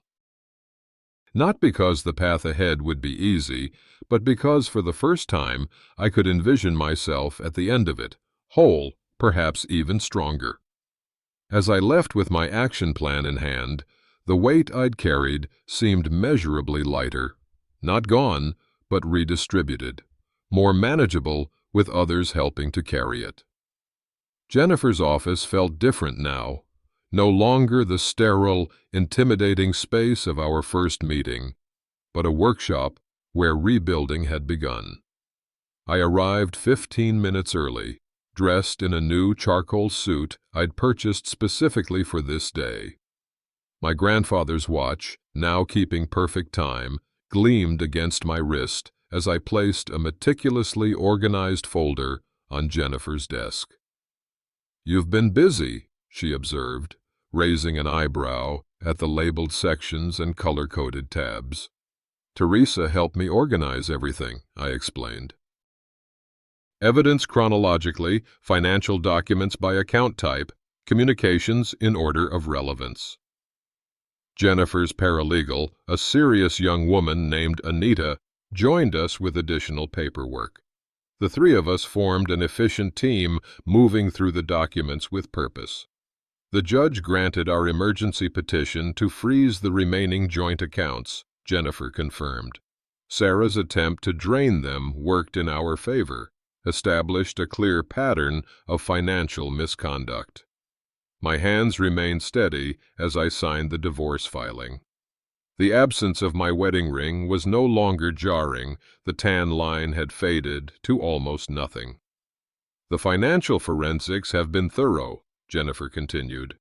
Not because the path ahead would be easy, but because for the first time I could envision myself at the end of it, whole, perhaps even stronger. As I left with my action plan in hand, the weight I'd carried seemed measurably lighter. Not gone, but redistributed. More manageable, with others helping to carry it. Jennifer's office felt different now. No longer the sterile, intimidating space of our first meeting, but a workshop where rebuilding had begun. I arrived 15 minutes early, dressed in a new charcoal suit I'd purchased specifically for this day. My grandfather's watch, now keeping perfect time, gleamed against my wrist as I placed a meticulously organized folder on Jennifer's desk. "You've been busy," she observed, raising an eyebrow at the labeled sections and color-coded tabs. "Teresa helped me organize everything," I explained. Evidence chronologically, financial documents by account type, communications in order of relevance. Jennifer's paralegal, a serious young woman named Anita, joined us with additional paperwork. The three of us formed an efficient team, moving through the documents with purpose. The judge granted our emergency petition to freeze the remaining joint accounts, Jennifer confirmed. Sarah's attempt to drain them worked in our favor, established a clear pattern of financial misconduct. My hands remained steady as I signed the divorce filing. The absence of my wedding ring was no longer jarring. The tan line had faded to almost nothing. "The financial forensics have been thorough," Jennifer continued.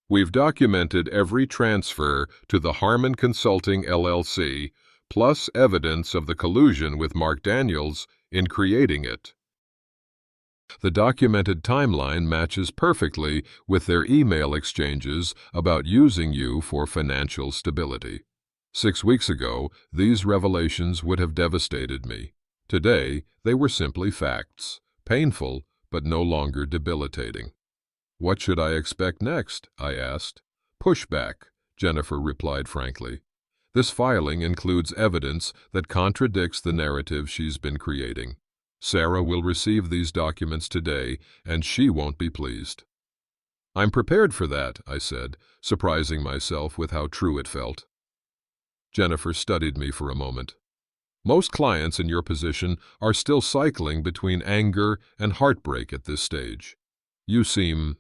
"We've documented every transfer to the Harmon Consulting LLC, plus evidence of the collusion with Mark Daniels in creating it. The documented timeline matches perfectly with their email exchanges about using you for financial stability. 6 weeks ago, these revelations would have devastated me. Today, they were simply facts, painful, but no longer debilitating." "What should I expect next?" I asked. "Pushback," Jennifer replied frankly. "This filing includes evidence that contradicts the narrative she's been creating. Sarah will receive these documents today, and she won't be pleased." "I'm prepared for that," I said, surprising myself with how true it felt. Jennifer studied me for a moment. "Most clients in your position are still cycling between anger and heartbreak at this stage. You seem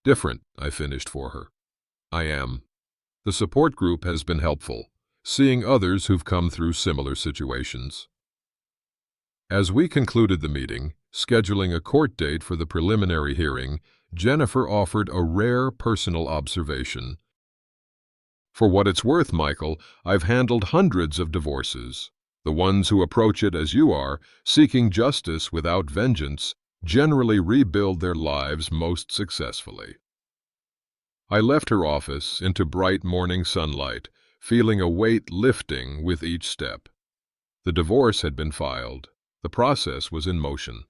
different," I finished for her. "I am. The support group has been helpful, seeing others who've come through similar situations. As we concluded the meeting, scheduling a court date for the preliminary hearing, Jennifer offered a rare personal observation. "For what it's worth, Michael, I've handled hundreds of divorces. The ones who approach it as you are, seeking justice without vengeance, generally rebuild their lives most successfully." I left her office into bright morning sunlight, feeling a weight lifting with each step. The divorce had been filed. The process was in motion.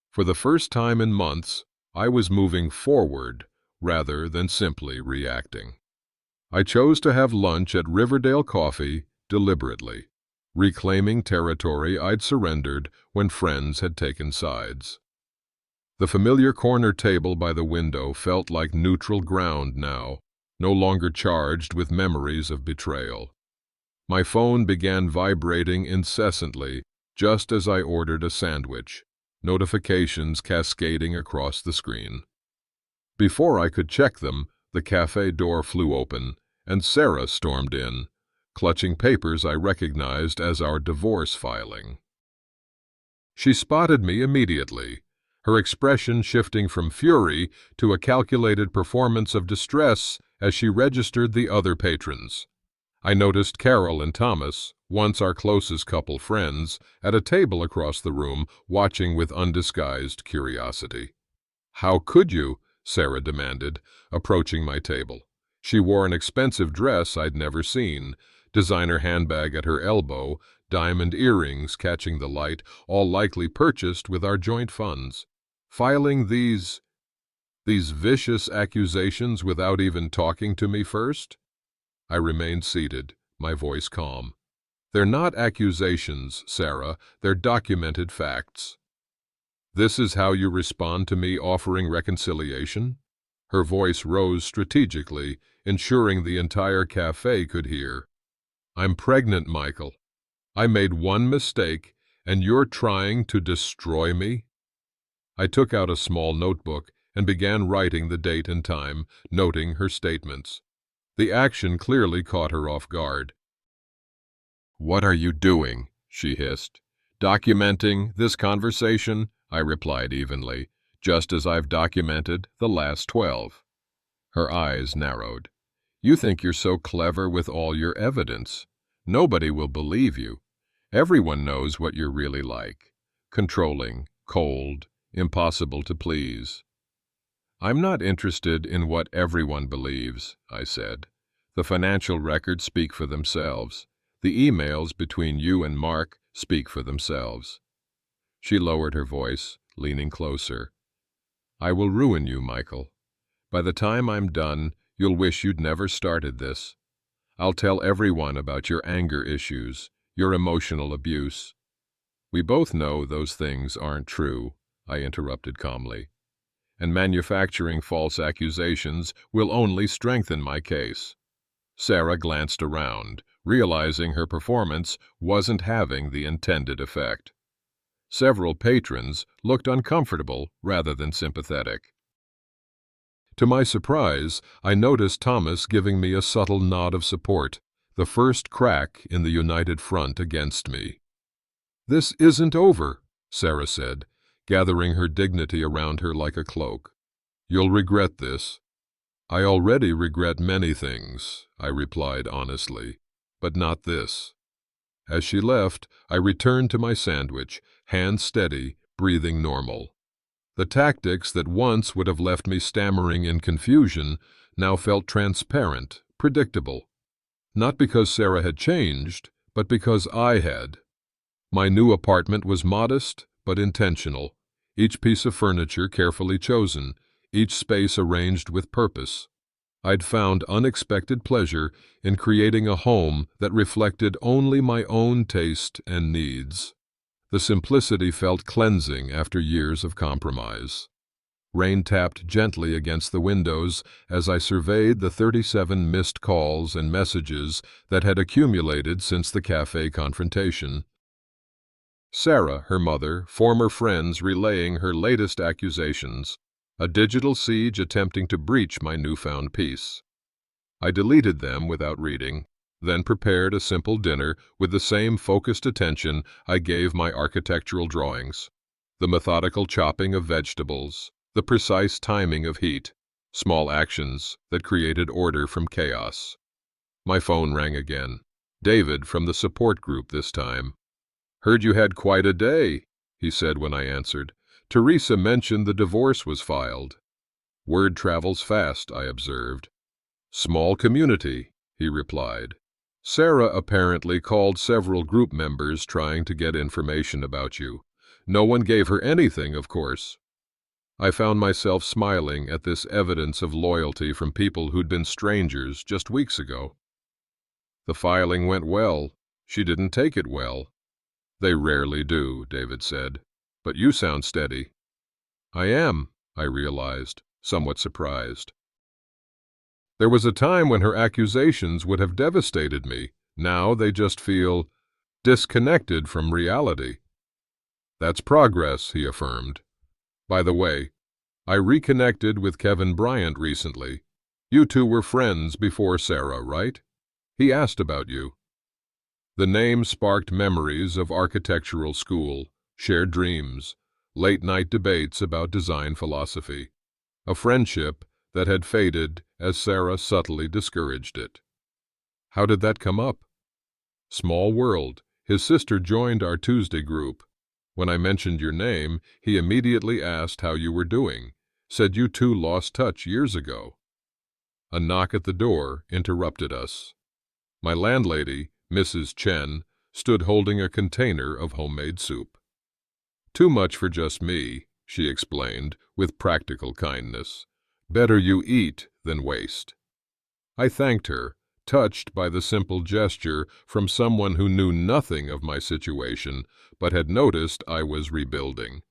For the first time in months, I was moving forward rather than simply reacting. I chose to have lunch at Riverdale Coffee deliberately, reclaiming territory I'd surrendered when friends had taken sides. The familiar corner table by the window felt like neutral ground now, no longer charged with memories of betrayal. My phone began vibrating incessantly just as I ordered a sandwich, notifications cascading across the screen. Before I could check them, the cafe door flew open, and Sarah stormed in, clutching papers I recognized as our divorce filing. She spotted me immediately, her expression shifting from fury to a calculated performance of distress as she registered the other patrons. I noticed Carol and Thomas, once our closest couple friends, at a table across the room, watching with undisguised curiosity. "How could you?" Sarah demanded, approaching my table. She wore an expensive dress I'd never seen, designer handbag at her elbow, diamond earrings catching the light, all likely purchased with our joint funds. "Filing these vicious accusations without even talking to me first?" I remained seated, my voice calm. "They're not accusations, Sarah, they're documented facts." "This is how you respond to me offering reconciliation?" Her voice rose strategically, ensuring the entire cafe could hear. "I'm pregnant, Michael. I made one mistake, and you're trying to destroy me?" I took out a small notebook and began writing the date and time, noting her statements. The action clearly caught her off guard. "What are you doing?" she hissed. "Documenting this conversation," I replied evenly, "just as I've documented the last 12. Her eyes narrowed. "You think you're so clever with all your evidence. Nobody will believe you. Everyone knows what you're really like. Controlling, cold, impossible to please." "I'm not interested in what everyone believes," I said. "The financial records speak for themselves. The emails between you and Mark speak for themselves." She lowered her voice, leaning closer. "I will ruin you, Michael. By the time I'm done, you'll wish you'd never started this. I'll tell everyone about your anger issues, your emotional abuse." "We both know those things aren't true," I interrupted calmly. "And manufacturing false accusations will only strengthen my case." Sarah glanced around, realizing her performance wasn't having the intended effect. Several patrons looked uncomfortable rather than sympathetic. To my surprise, I noticed Thomas giving me a subtle nod of support, the first crack in the united front against me. "This isn't over," Sarah said, gathering her dignity around her like a cloak. "You'll regret this." "I already regret many things," I replied honestly, "but not this." As she left, I returned to my sandwich, hands steady, breathing normal. The tactics that once would have left me stammering in confusion now felt transparent, predictable. Not because Sarah had changed, but because I had. My new apartment was modest but intentional, each piece of furniture carefully chosen, each space arranged with purpose. I'd found unexpected pleasure in creating a home that reflected only my own taste and needs. The simplicity felt cleansing after years of compromise. Rain tapped gently against the windows as I surveyed the 37 missed calls and messages that had accumulated since the cafe confrontation. Sarah, her mother, former friends relaying her latest accusations, a digital siege attempting to breach my newfound peace. I deleted them without reading, then prepared a simple dinner with the same focused attention I gave my architectural drawings. The methodical chopping of vegetables, the precise timing of heat, small actions that created order from chaos. My phone rang again. David from the support group this time. "Heard you had quite a day," he said when I answered. "Teresa mentioned the divorce was filed." "Word travels fast," I observed. "Small community," he replied. "Sarah apparently called several group members trying to get information about you. No one gave her anything, of course." I found myself smiling at this evidence of loyalty from people who'd been strangers just weeks ago. "The filing went well. She didn't take it well." "They rarely do," David said. "But you sound steady." "I am," I realized, somewhat surprised. There was a time when her accusations would have devastated me. Now they just feel disconnected from reality. "That's progress," he affirmed. "By the way, I reconnected with Kevin Bryant recently. You two were friends before Sarah, right? He asked about you." The name sparked memories of architectural school, shared dreams, late-night debates about design philosophy, a friendship that had faded as Sarah subtly discouraged it. "How did that come up?" "Small world. His sister joined our Tuesday group. When I mentioned your name, he immediately asked how you were doing, said you two lost touch years ago." A knock at the door interrupted us. My landlady, Mrs. Chen, stood holding a container of homemade soup. "Too much for just me," she explained with practical kindness. "Better you eat than waste." I thanked her, touched by the simple gesture from someone who knew nothing of my situation but had noticed I was rebuilding.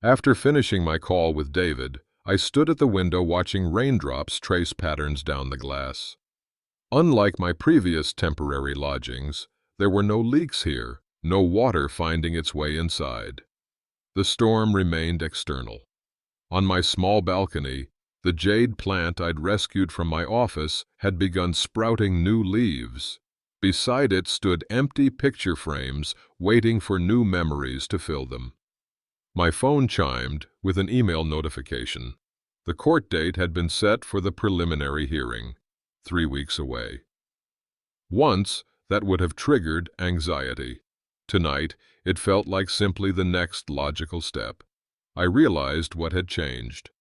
After finishing my call with David, I stood at the window watching raindrops trace patterns down the glass. Unlike my previous temporary lodgings, there were no leaks here, no water finding its way inside. The storm remained external. On my small balcony, the jade plant I'd rescued from my office had begun sprouting new leaves. Beside it stood empty picture frames waiting for new memories to fill them. My phone chimed with an email notification. The court date had been set for the preliminary hearing, 3 weeks away. Once, that would have triggered anxiety. Tonight, it felt like simply the next logical step. I realized what had changed.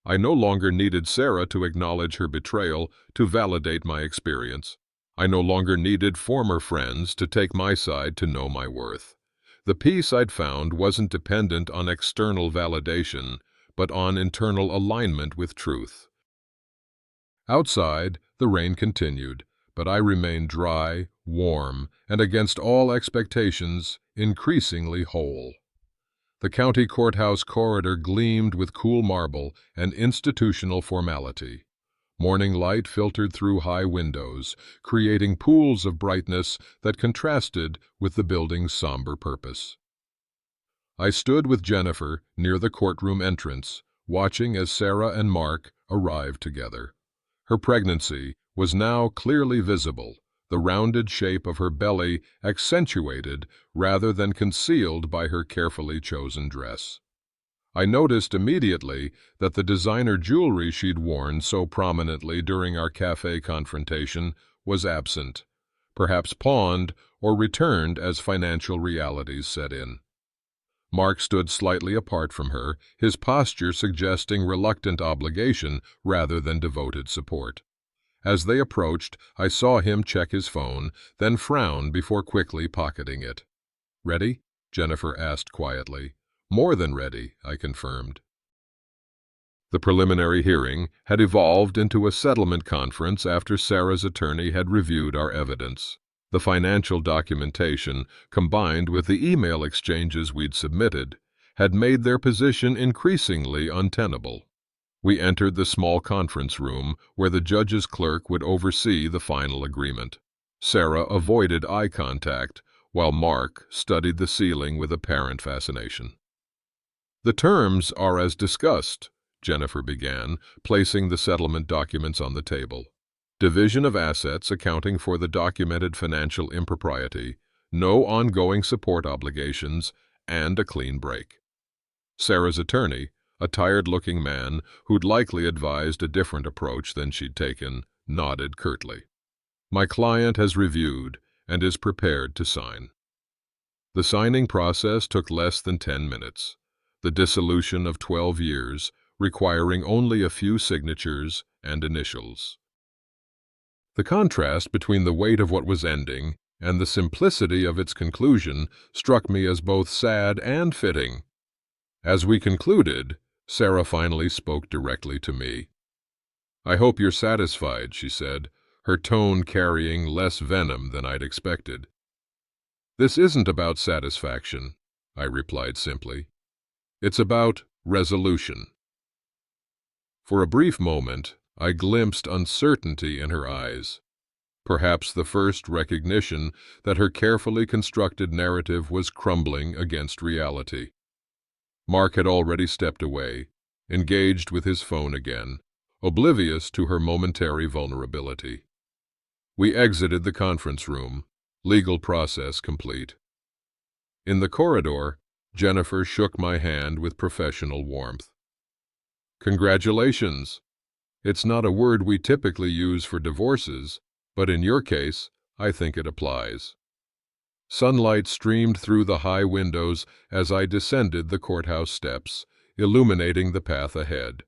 I no longer needed Sarah to acknowledge her betrayal to validate my experience. I no longer needed former friends to take my side to know my worth. The peace I'd found wasn't dependent on external validation, but on internal alignment with truth. Outside, the rain continued, but I remained dry, warm, and against all expectations, increasingly whole. The county courthouse corridor gleamed with cool marble and institutional formality. Morning light filtered through high windows, creating pools of brightness that contrasted with the building's somber purpose. I stood with Jennifer near the courtroom entrance, watching as Sarah and Mark arrived together. Her pregnancy was now clearly visible, the rounded shape of her belly accentuated rather than concealed by her carefully chosen dress. I noticed immediately that the designer jewelry she'd worn so prominently during our cafe confrontation was absent, perhaps pawned or returned as financial realities set in. Mark stood slightly apart from her, his posture suggesting reluctant obligation rather than devoted support. As they approached, I saw him check his phone, then frown before quickly pocketing it. "Ready?" Jennifer asked quietly. "More than ready," I confirmed. The preliminary hearing had evolved into a settlement conference after Sarah's attorney had reviewed our evidence. The financial documentation, combined with the email exchanges we'd submitted, had made their position increasingly untenable. We entered the small conference room where the judge's clerk would oversee the final agreement. Sarah avoided eye contact, while Mark studied the ceiling with apparent fascination. "The terms are as discussed," Jennifer began, placing the settlement documents on the table. division of assets accounting for the documented financial impropriety, no ongoing support obligations, and a clean break. Sarah's attorney, a tired-looking man who'd likely advised a different approach than she'd taken, nodded curtly. My client has reviewed and is prepared to sign. The signing process took less than 10 minutes. The dissolution of 12 years, requiring only a few signatures and initials. The contrast between the weight of what was ending and the simplicity of its conclusion struck me as both sad and fitting. As we concluded, Sarah finally spoke directly to me. "I hope you're satisfied," she said, her tone carrying less venom than I'd expected. "This isn't about satisfaction," I replied simply. "It's about resolution." For a brief moment, I glimpsed uncertainty in her eyes. Perhaps the first recognition that her carefully constructed narrative was crumbling against reality. Mark had already stepped away, engaged with his phone again, oblivious to her momentary vulnerability. We exited the conference room, legal process complete. In the corridor, Jennifer shook my hand with professional warmth. "Congratulations. It's not a word we typically use for divorces, but in your case, I think it applies." Sunlight streamed through the high windows as I descended the courthouse steps, illuminating the path ahead.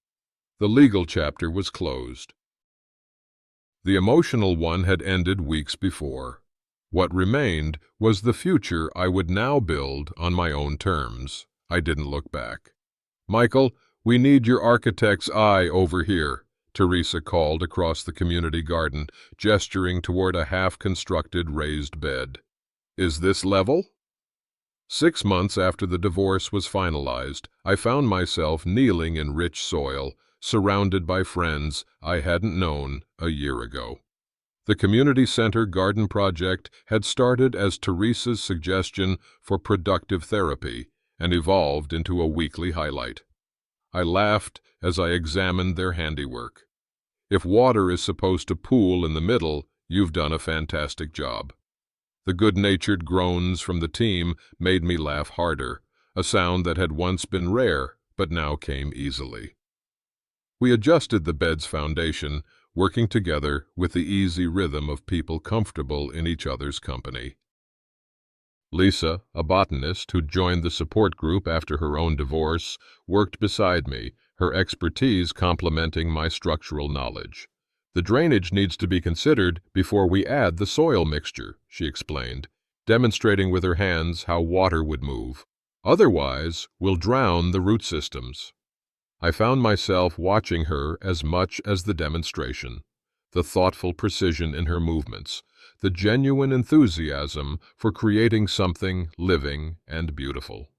The legal chapter was closed. The emotional one had ended weeks before. What remained was the future I would now build on my own terms. I didn't look back. "Michael, we need your architect's eye over here," Teresa called across the community garden, gesturing toward a half-constructed raised bed. "Is this level?" 6 months after the divorce was finalized, I found myself kneeling in rich soil, surrounded by friends I hadn't known a year ago. The community center garden project had started as Teresa's suggestion for productive therapy and evolved into a weekly highlight. I laughed as I examined their handiwork. If water is supposed to pool in the middle, you've done a fantastic job. The good-natured groans from the team made me laugh harder, a sound that had once been rare but now came easily. We adjusted the bed's foundation, working together with the easy rhythm of people comfortable in each other's company. Lisa, a botanist who'd joined the support group after her own divorce, worked beside me, her expertise complementing my structural knowledge. "The drainage needs to be considered before we add the soil mixture," she explained, demonstrating with her hands how water would move. "Otherwise, we'll drown the root systems." I found myself watching her as much as the demonstration, the thoughtful precision in her movements, the genuine enthusiasm for creating something living and beautiful.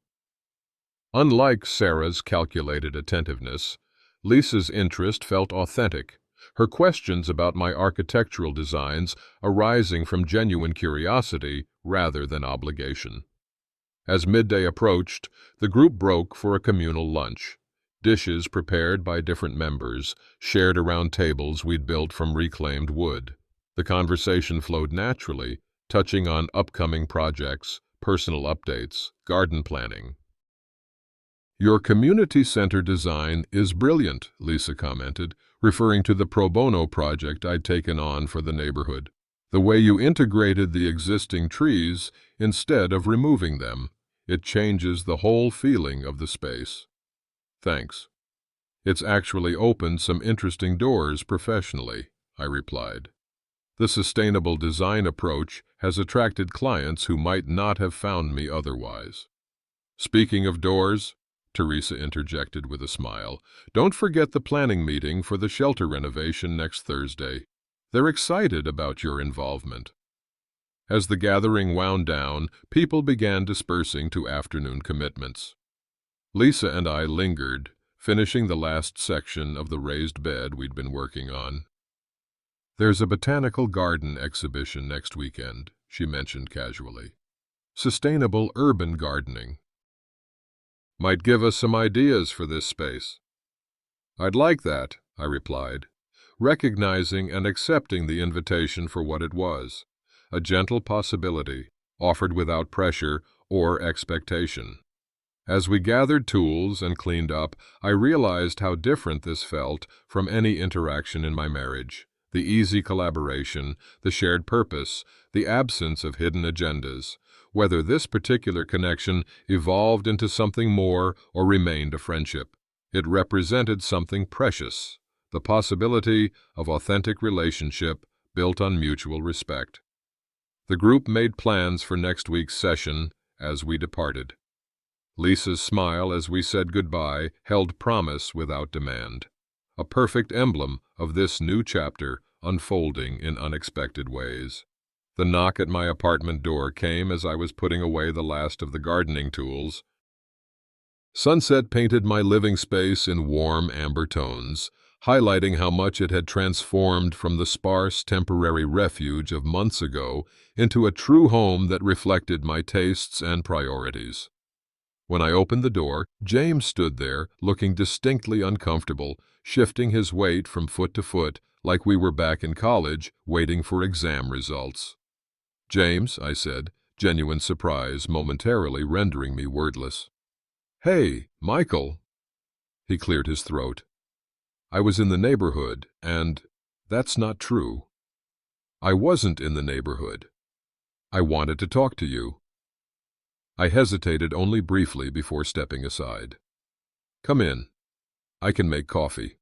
Unlike Sarah's calculated attentiveness, Lisa's interest felt authentic, her questions about my architectural designs arising from genuine curiosity rather than obligation. As midday approached, the group broke for a communal lunch. Dishes prepared by different members, shared around tables we'd built from reclaimed wood. The conversation flowed naturally, touching on upcoming projects, personal updates, garden planning. "Your community center design is brilliant," Lisa commented, referring to the pro bono project I'd taken on for the neighborhood. "The way you integrated the existing trees instead of removing them, it changes the whole feeling of the space." "Thanks. It's actually opened some interesting doors professionally," I replied. "The sustainable design approach has attracted clients who might not have found me otherwise." "Speaking of doors," Teresa interjected with a smile, "don't forget the planning meeting for the shelter renovation next Thursday. They're excited about your involvement." As the gathering wound down, people began dispersing to afternoon commitments. Lisa and I lingered, finishing the last section of the raised bed we'd been working on. "There's a botanical garden exhibition next weekend," she mentioned casually. "Sustainable urban gardening. Might give us some ideas for this space." "I'd like that," I replied. recognizing and accepting the invitation for what it was, a gentle possibility, offered without pressure or expectation. As we gathered tools and cleaned up, I realized how different this felt from any interaction in my marriage. The easy collaboration, the shared purpose, the absence of hidden agendas. Whether this particular connection evolved into something more or remained a friendship, it represented something precious, the possibility of authentic relationship built on mutual respect. The group made plans for next week's session as we departed. Lisa's smile as we said goodbye held promise without demand, a perfect emblem of this new chapter unfolding in unexpected ways. The knock at my apartment door came as I was putting away the last of the gardening tools. Sunset painted my living space in warm amber tones, highlighting how much it had transformed from the sparse, temporary refuge of months ago into a true home that reflected my tastes and priorities. When I opened the door, James stood there, looking distinctly uncomfortable, shifting his weight from foot to foot, like we were back in college, waiting for exam results. "James," I said, genuine surprise momentarily rendering me wordless. "Hey, Michael." He cleared his throat. "I was in the neighborhood, and that's not true. I wasn't in the neighborhood. I wanted to talk to you." I hesitated only briefly before stepping aside. "Come in. I can make coffee."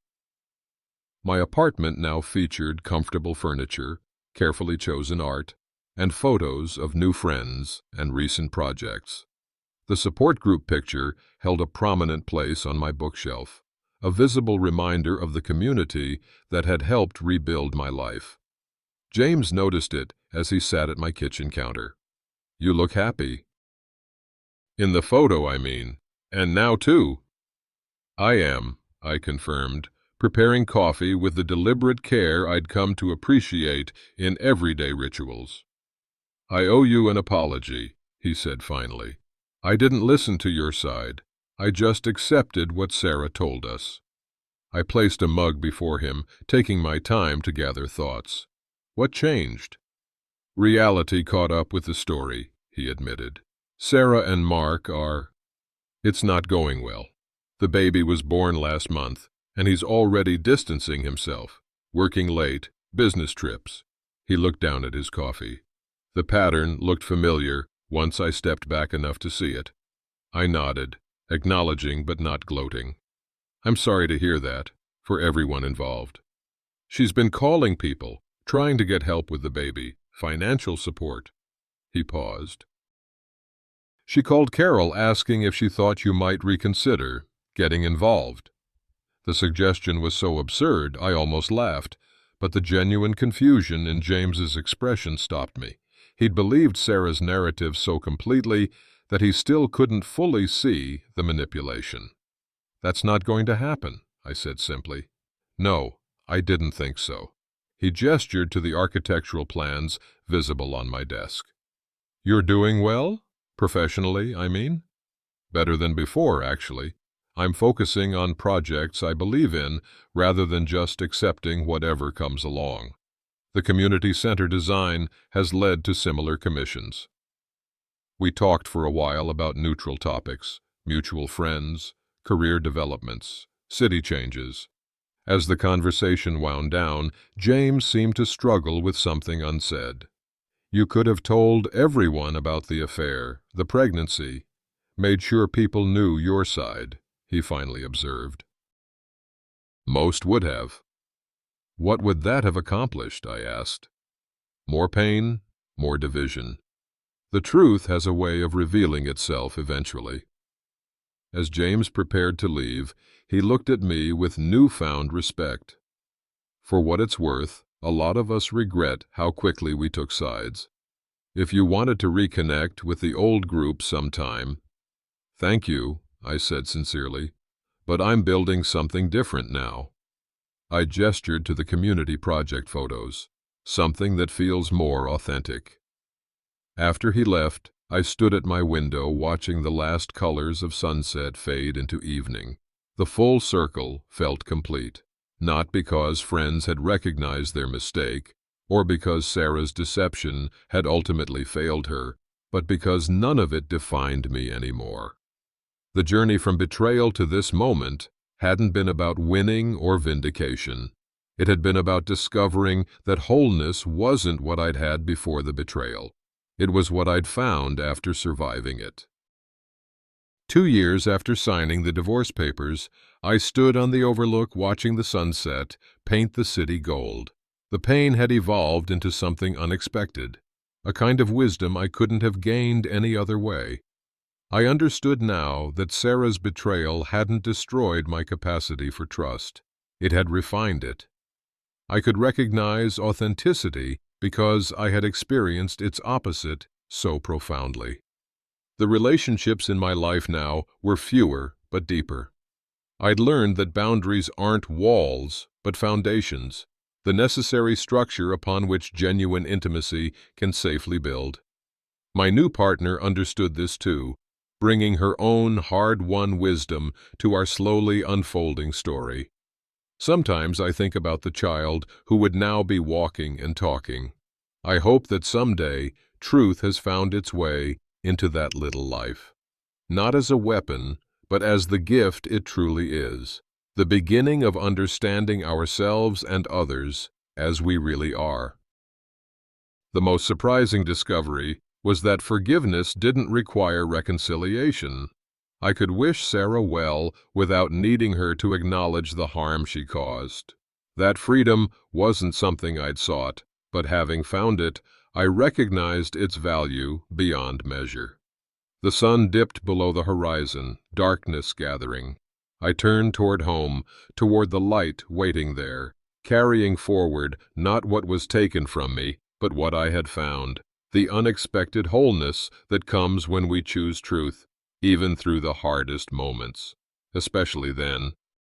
My apartment now featured comfortable furniture, carefully chosen art, and photos of new friends and recent projects. The support group picture held a prominent place on my bookshelf, a visible reminder of the community that had helped rebuild my life. James noticed it as he sat at my kitchen counter. "You look happy." "In the photo, I mean. And now, too." "I am," I confirmed, preparing coffee with the deliberate care I'd come to appreciate in everyday rituals. "I owe you an apology," he said finally. "I didn't listen to your side. I just accepted what Sarah told us." I placed a mug before him, taking my time to gather thoughts. "What changed?" "Reality caught up with the story," he admitted. "Sarah and Mark are... It's not going well. The baby was born last month, and he's already distancing himself, working late, business trips." He looked down at his coffee. The pattern looked familiar once I stepped back enough to see it. I nodded, acknowledging but not gloating. "I'm sorry to hear that, for everyone involved. She's been calling people, trying to get help with the baby, financial support." He paused. "She called Carol asking if she thought you might reconsider getting involved." The suggestion was so absurd I almost laughed, but the genuine confusion in James's expression stopped me. He'd believed Sarah's narrative so completely that he still couldn't fully see the manipulation. "That's not going to happen," I said simply. "No, I didn't think so." He gestured to the architectural plans visible on my desk. "You're doing well? Professionally, I mean?" "Better than before, actually. I'm focusing on projects I believe in rather than just accepting whatever comes along. The community center design has led to similar commissions." We talked for a while about neutral topics, mutual friends, career developments, city changes. As the conversation wound down, James seemed to struggle with something unsaid. "You could have told everyone about the affair, the pregnancy, made sure people knew your side," he finally observed. "Most would have." "What would that have accomplished?" I asked. "More pain, more division. The truth has a way of revealing itself eventually." As James prepared to leave, he looked at me with newfound respect. For what it's worth, a lot of us regret how quickly we took sides. "If you wanted to reconnect with the old group sometime..." "Thank you," I said sincerely, "but I'm building something different now." I gestured to the community project photos, something that feels more authentic. After he left, I stood at my window watching the last colors of sunset fade into evening. The full circle felt complete. not because friends had recognized their mistake, or because Sarah's deception had ultimately failed her, but because none of it defined me anymore. The journey from betrayal to this moment hadn't been about winning or vindication. It had been about discovering that wholeness wasn't what I'd had before the betrayal. It was what I'd found after surviving it. 2 years after signing the divorce papers, I stood on the overlook watching the sunset paint the city gold. The pain had evolved into something unexpected, a kind of wisdom I couldn't have gained any other way. I understood now that Sarah's betrayal hadn't destroyed my capacity for trust. It had refined it. I could recognize authenticity because I had experienced its opposite so profoundly. The relationships in my life now were fewer but deeper. I'd learned that boundaries aren't walls but foundations, the necessary structure upon which genuine intimacy can safely build. My new partner understood this too, bringing her own hard-won wisdom to our slowly unfolding story. Sometimes I think about the child who would now be walking and talking. I hope that someday truth has found its way into that little life, not as a weapon, but as the gift it truly is, the beginning of understanding ourselves and others as we really are. The most surprising discovery was that forgiveness didn't require reconciliation. I could wish Sarah well without needing her to acknowledge the harm she caused. That freedom wasn't something I'd sought, but having found it, I recognized its value beyond measure. The sun dipped below the horizon, darkness gathering. I turned toward home, toward the light waiting there, carrying forward not what was taken from me, but what I had found, the unexpected wholeness that comes when we choose truth, even through the hardest moments. Especially then,